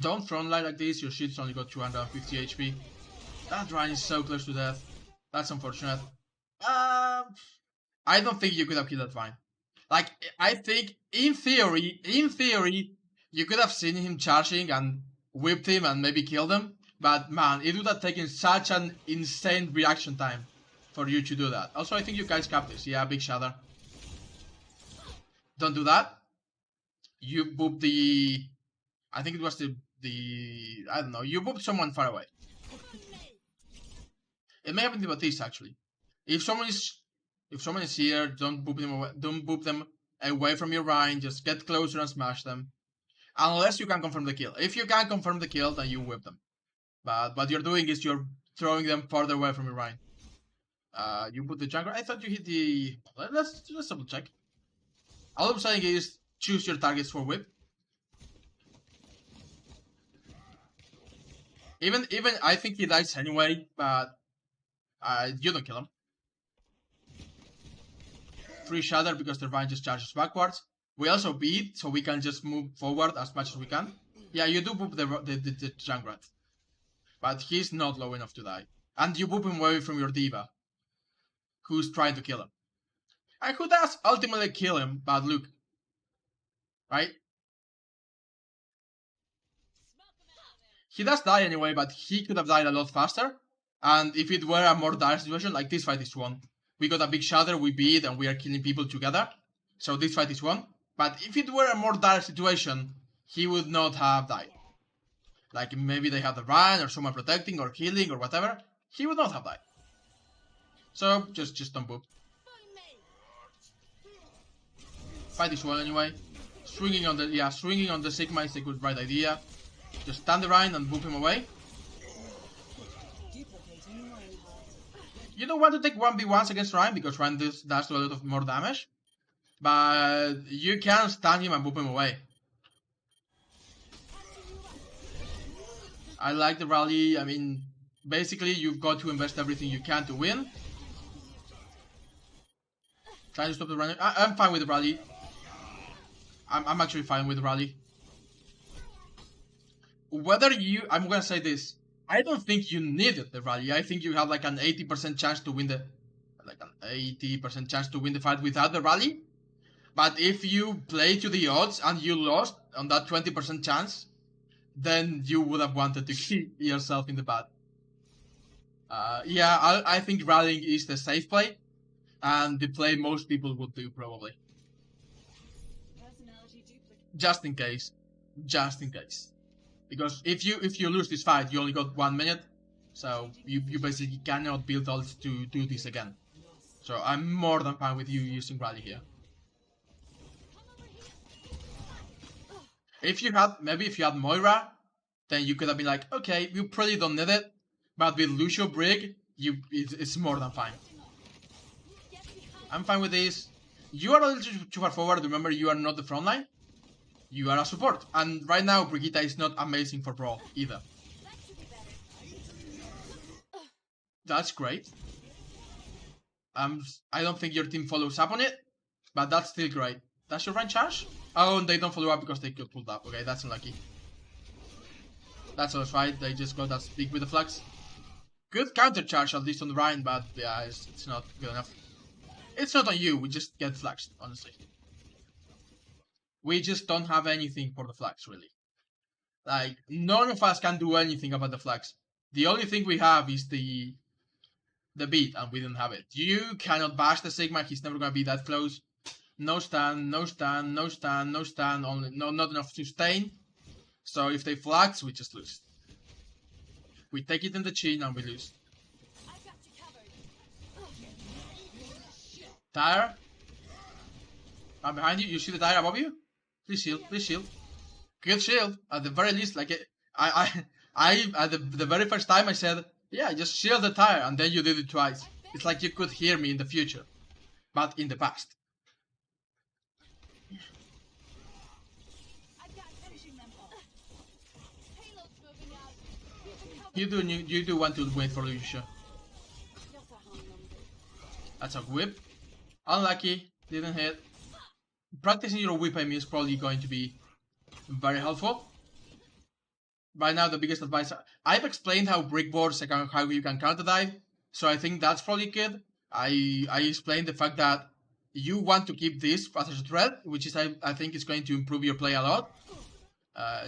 Don't front line like this, your shit's only got 250 HP. That Rhine is so close to death. That's unfortunate. I don't think you could have killed that Rhine. Like, I think, in theory, you could have seen him charging and whipped him and maybe killed him. But man, it would have taken such an insane reaction time for you to do that. Also, I think you guys capped this. Yeah, big shatter. Don't do that. you boop the... I think it was the... I don't know, you boop someone far away. It may have been the Baptiste, actually. If someone is here, don't boop them away, don't boop them away from your Rhine, just get closer and smash them. Unless you can confirm the kill. If you can confirm the kill, then you whip them. But what you're doing is you're throwing them farther away from your Rhine. You put the jungler. I thought you hit the... Let's double check. All I'm saying is choose your targets for whip. Even I think he dies anyway, but you don't kill him. Free shatter because the Rhine just charges backwards. We also beat, so we can just move forward as much as we can. Yeah, you do boop the Junkrat. But he's not low enough to die. And you boop him away from your diva, who's trying to kill him. And who does ultimately kill him, but look. Right? He does die anyway, but he could have died a lot faster. And if it were a more dire situation, like this fight is won. We got a big shatter, we beat, and we are killing people together. So this fight is won. But if it were a more dire situation, he would not have died. Like maybe they have the Rhine or someone protecting or healing or whatever. He would not have died. So just don't boop. Fight is won anyway. Swinging on the Sigma is a good right idea. Just stand the Rhine and boop him away. You don't want to take 1v1s against Rhine because Rhine does a lot of more damage. But you can stun him and boop him away. I like the rally. I mean, basically you've got to invest everything you can to win. Trying to stop the run. I'm fine with the rally. I'm actually fine with the rally. I'm gonna say this. I don't think you needed the rally. I think you have like an 80% chance to win the fight without the rally. But if you play to the odds and you lost on that 20% chance, then you would have wanted to keep yourself in the bad. Yeah, I think rallying is the safe play, and the play most people would do probably. Just in case. Because if you lose this fight, you only got 1 minute, so you basically cannot build ults to do this again. So I'm more than fine with you using rally here. If you had Moira, then you could have been like, okay, you probably don't need it, but with Lucio Brig, it's more than fine. I'm fine with this. You are a little too far forward. Remember, you are not the front line. You are a support, and right now Brigitte is not amazing for brawl either. That's great. I don't think your team follows up on it, but that's still great. That's your rank charge? Oh, and they don't follow up because they got pulled up. Okay, that's unlucky. That's always right. They just got that speak with the flags. Good counter charge at least on the Rhine, but yeah, it's not good enough. It's not on you. We just get flags, honestly. We just don't have anything for the flags, really. Like, none of us can do anything about the flags. The only thing we have is the beat, and we don't have it. You cannot bash the Sigma, he's never gonna be that close. No stun, no stun, no stun, no stun, not enough sustain. So if they flags, we just lose. We take it in the chin and we lose. Tire. I'm behind you, you see the tire above you? Please shield, please shield. Good shield, at the very least, like, I at the very first time I said, yeah, just shield the tire, and then you did it twice. It's like you could hear me in the future, but in the past. You do want to wait for Lucia. That's a whip. Unlucky, didn't hit. Practicing your whip aim is probably going to be very helpful. Right now, the biggest advice... I've explained how Brig boards, how you can counter dive, so I think that's probably good. I explained the fact that you want to keep this as a threat, which is I think is going to improve your play a lot.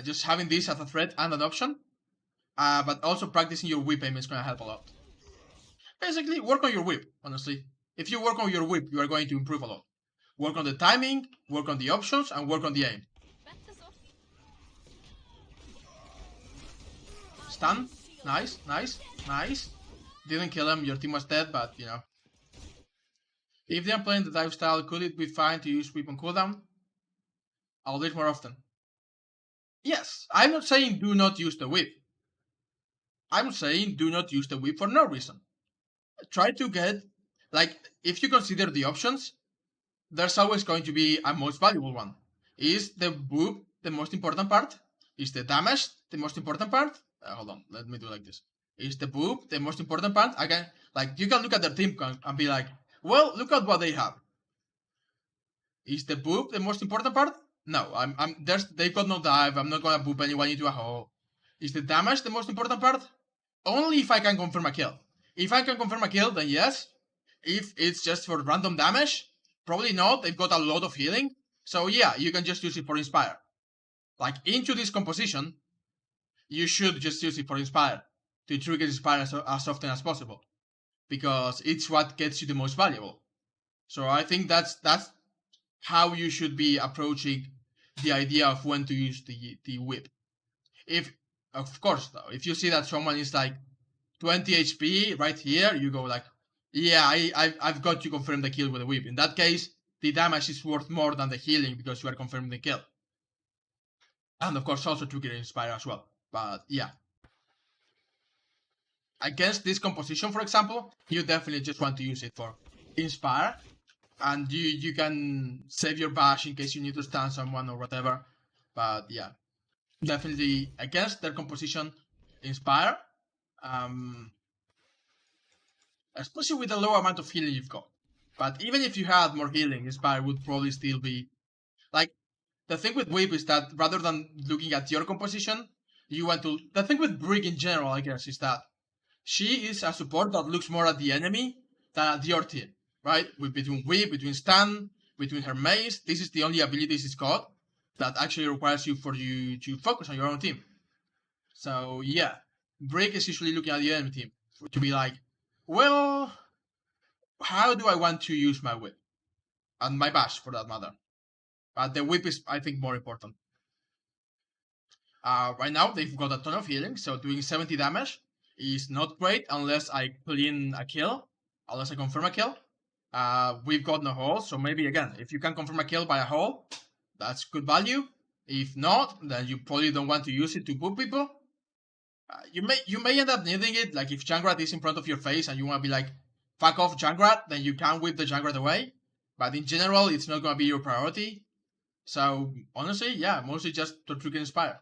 Just having this as a threat and an option. But also practicing your whip aim is going to help a lot. Basically, work on your whip, honestly. If you work on your whip, you are going to improve a lot. Work on the timing, work on the options, and work on the aim. Stun. Nice, nice, nice. Didn't kill him, your team was dead, but you know. If they are playing the dive style, could it be fine to use whip on cooldown? I'll do it more often. Yes, I'm not saying do not use the whip. I'm saying do not use the whip for no reason. Try to get, like, if you consider the options, there's always going to be a most valuable one. Is the whip the most important part? Is the damage the most important part? Hold on, let me do like this. Is the whip the most important part? Again, like, you can look at their team and be like, well, look at what they have. Is the boop the most important part? No, they've got no dive. I'm not gonna boop anyone into a hole. Is the damage the most important part? Only if I can confirm a kill. If I can confirm a kill, then yes. If it's just for random damage, probably not. They've got a lot of healing. So yeah, you can just use it for Inspire. Like, into this composition, you should just use it for Inspire. To trigger Inspire as often as possible. Because it's what gets you the most valuable. So I think that's how you should be approaching the idea of when to use the whip. If, of course, though, if you see that someone is like 20 HP right here, you go like, yeah, I've got to confirm the kill with the whip. In that case, the damage is worth more than the healing because you are confirming the kill. And of course, also trigger Inspire as well. But yeah. Against this composition, for example, you definitely just want to use it for Inspire. And you can save your bash in case you need to stun someone or whatever. But yeah, definitely against their composition, Inspire. Especially with the low amount of healing you've got. But even if you had more healing, Inspire would probably still be... Like, the thing with Whip is that rather than looking at your composition, you want to... The thing with Brig in general, I guess, is that she is a support that looks more at the enemy than at your team. Right? Between Whip, between Stun, between her mace, this is the only abilities it's got that actually requires you to focus on your own team. So yeah, Brig is usually looking at the enemy team to be like, well, how do I want to use my whip? And my bash, for that matter. But the whip is, I think, more important. Right now, they've got a ton of healing, so doing 70 damage is not great unless I clean a kill, unless I confirm a kill. We've got no hole, so maybe again, if you can confirm a kill by a hole, that's good value. If not, then you probably don't want to use it to boop people. You may end up needing it, like if Junkrat is in front of your face and you want to be like, fuck off Junkrat, then you can whip the Junkrat away. But in general, it's not going to be your priority. So, honestly, yeah, mostly just to trigger Inspire.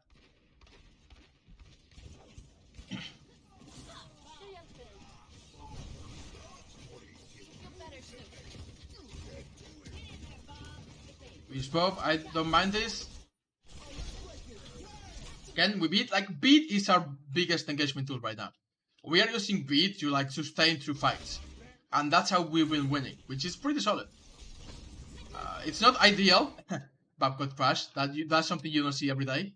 We spoke, I don't mind this. Again, we beat, like, beat is our biggest engagement tool right now. We are using beat to, like, sustain through fights. And that's how we've been winning, which is pretty solid. It's not ideal, Babcock Crash, that's something you don't see every day.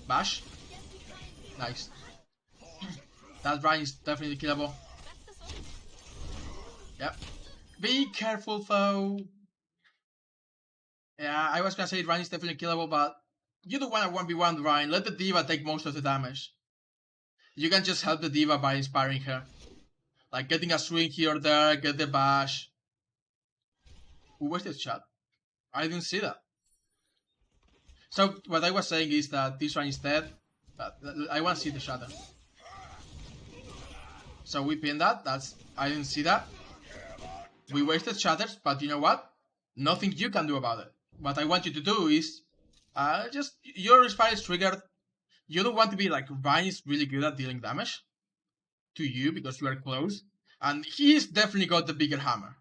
Bash. Nice. That Ryan is definitely killable. Yep. Be careful though. Yeah, I was gonna say Ryan is definitely killable, but you don't want a 1v1 Ryan. Let the D.Va take most of the damage. You can just help the D.Va by inspiring her. Like getting a swing here or there, get the bash. Who was this shot? I didn't see that. So what I was saying is that this one is dead, but I want to see the shatter. So we pinned that, I didn't see that. We wasted shatters, but you know what? Nothing you can do about it. What I want you to do is, just, your Inspire is triggered. You don't want to be like, Ryan is really good at dealing damage to you because you are close. And he's definitely got the bigger hammer.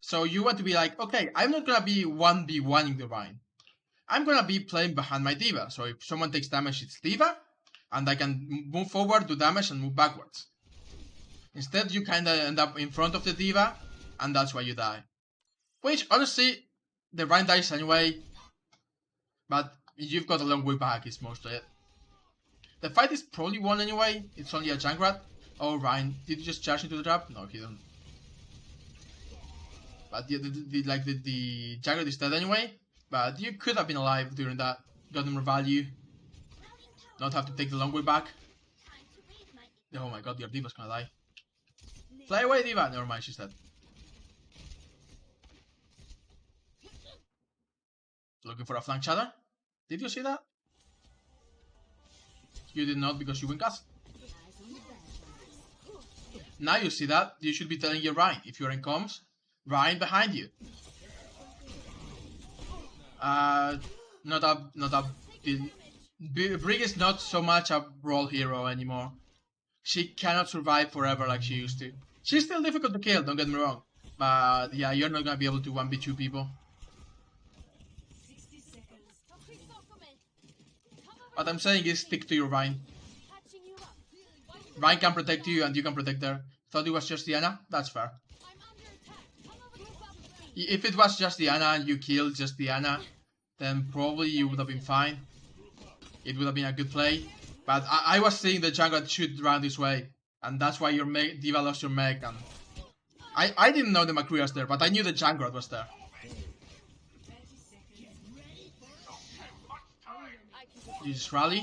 So you want to be like, okay, I'm not gonna be 1v1ing the Ryan. I'm gonna be playing behind my D.Va. So if someone takes damage, it's D.Va. And I can move forward, do damage, and move backwards. Instead, you kinda end up in front of the D.Va, and that's why you die. Which, honestly, the Ryan dies anyway. But you've got a long way back, is mostly it. The fight is probably won anyway. It's only a Junkrat. Oh, Ryan, did you just charge into the trap? No, he didn't. But the Junkrat is dead anyway. But you could have been alive during that, gotten more value, not have to take the long way back. Oh my god, your Diva's gonna die. Fly away, Diva! Never mind, she's dead. Looking for a flank shatter? Did you see that? You did not because you win cast. Now you see that, you should be telling your Ryan. If you're in comms, Ryan behind you. Not a... Brig is not so much a role hero anymore. She cannot survive forever like she used to. She's still difficult to kill, don't get me wrong. But yeah, you're not gonna be able to 1v2 people. What I'm saying is stick to your Ryan. Ryan can protect you and you can protect her. Thought it was just Diana? That's fair. If it was just Diana and you killed just Diana, then probably you would have been fine. It would have been a good play. But I was seeing the jungle shoot around this way. And that's why your Diva lost your mech. And I didn't know the McCree was there, but I knew the jungle was there. You just rally.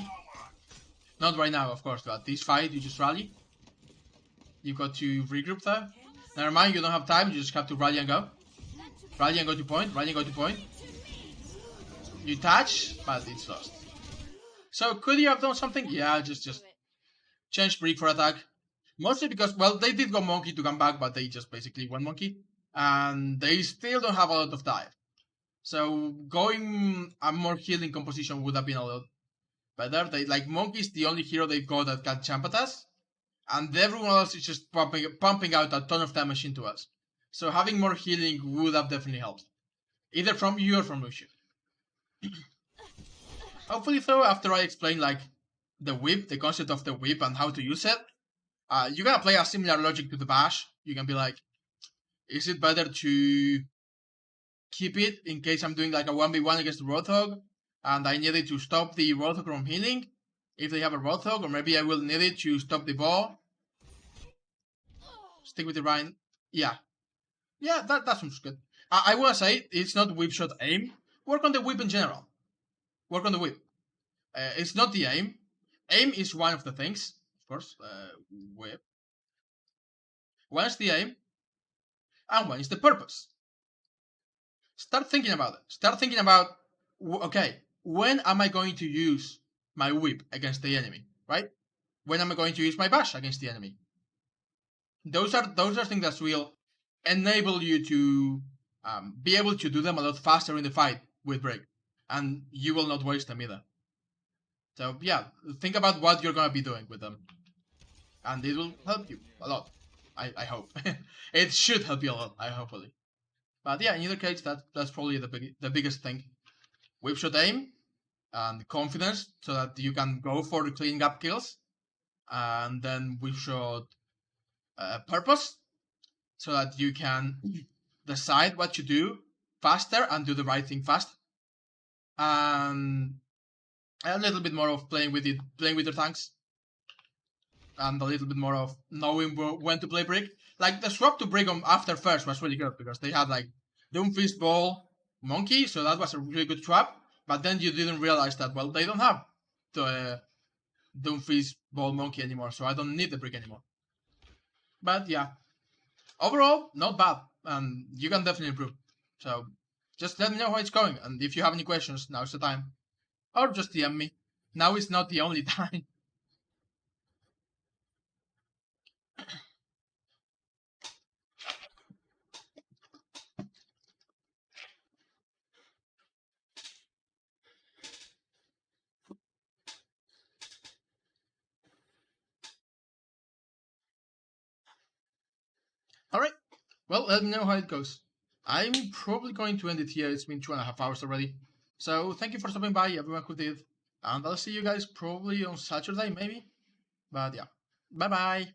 Not right now, of course, but this fight, you just rally. You got to regroup there. Never mind, you don't have time, you just have to rally and go. Rally and go to point, rally and go to point. You touch, but it's lost. So, could you have done something? Yeah, just change Brig for attack. Mostly because, well, they did go monkey to come back, but they just basically went monkey. And they still don't have a lot of dive. So, going a more healing composition would have been a lot better. They, like, monkey's the only hero they've got that can champ at us. And everyone else is just pumping out a ton of damage into us. So having more healing would have definitely helped. Either from you or from Lucio. Hopefully though, after I explain like the whip, the concept of the whip and how to use it, you're gonna play a similar logic to the bash. You can be like, is it better to keep it in case I'm doing like a 1v1 against the Roadhog and I need it to stop the Roadhog from healing? If they have a Roadhog, or maybe I will need it to stop the ball. Stick with the Ryan. Yeah, that sounds good. I wanna say it's not whip shot aim. Work on the whip in general. Work on the whip. It's not the aim. Aim is one of the things, of course. Whip. One is the aim, and one is the purpose. Start thinking about it. Start thinking about, okay, when am I going to use my whip against the enemy, right? When am I going to use my bash against the enemy? Those are things that will enable you to be able to do them a lot faster in the fight with Brig, and you will not waste them either. So yeah, think about what you're gonna be doing with them, and it will help you a lot. I hope it should help you a lot. Hopefully, but yeah, in either case, that's probably the biggest thing. Whip shot aim and confidence, so that you can go for the cleaning up kills, and then whip shot purpose, so that you can decide what to do faster and do the right thing fast. And a little bit more of playing with your tanks. And a little bit more of knowing when to play Brig. Like the swap to Brig after first was really good because they had like Doomfist, Ball, Monkey, so that was a really good swap. But then you didn't realize that, well, they don't have the Doomfist, Ball, Monkey anymore, so I don't need the Brig anymore. But yeah, overall, not bad, and you can definitely improve. So just let me know how it's going, and if you have any questions, now's the time. Or just DM me. Now is not the only time. Alright, well, let me know how it goes. I'm probably going to end it here. It's been 2.5 hours already. So thank you for stopping by, everyone who did. And I'll see you guys probably on Saturday, maybe. But yeah, bye-bye.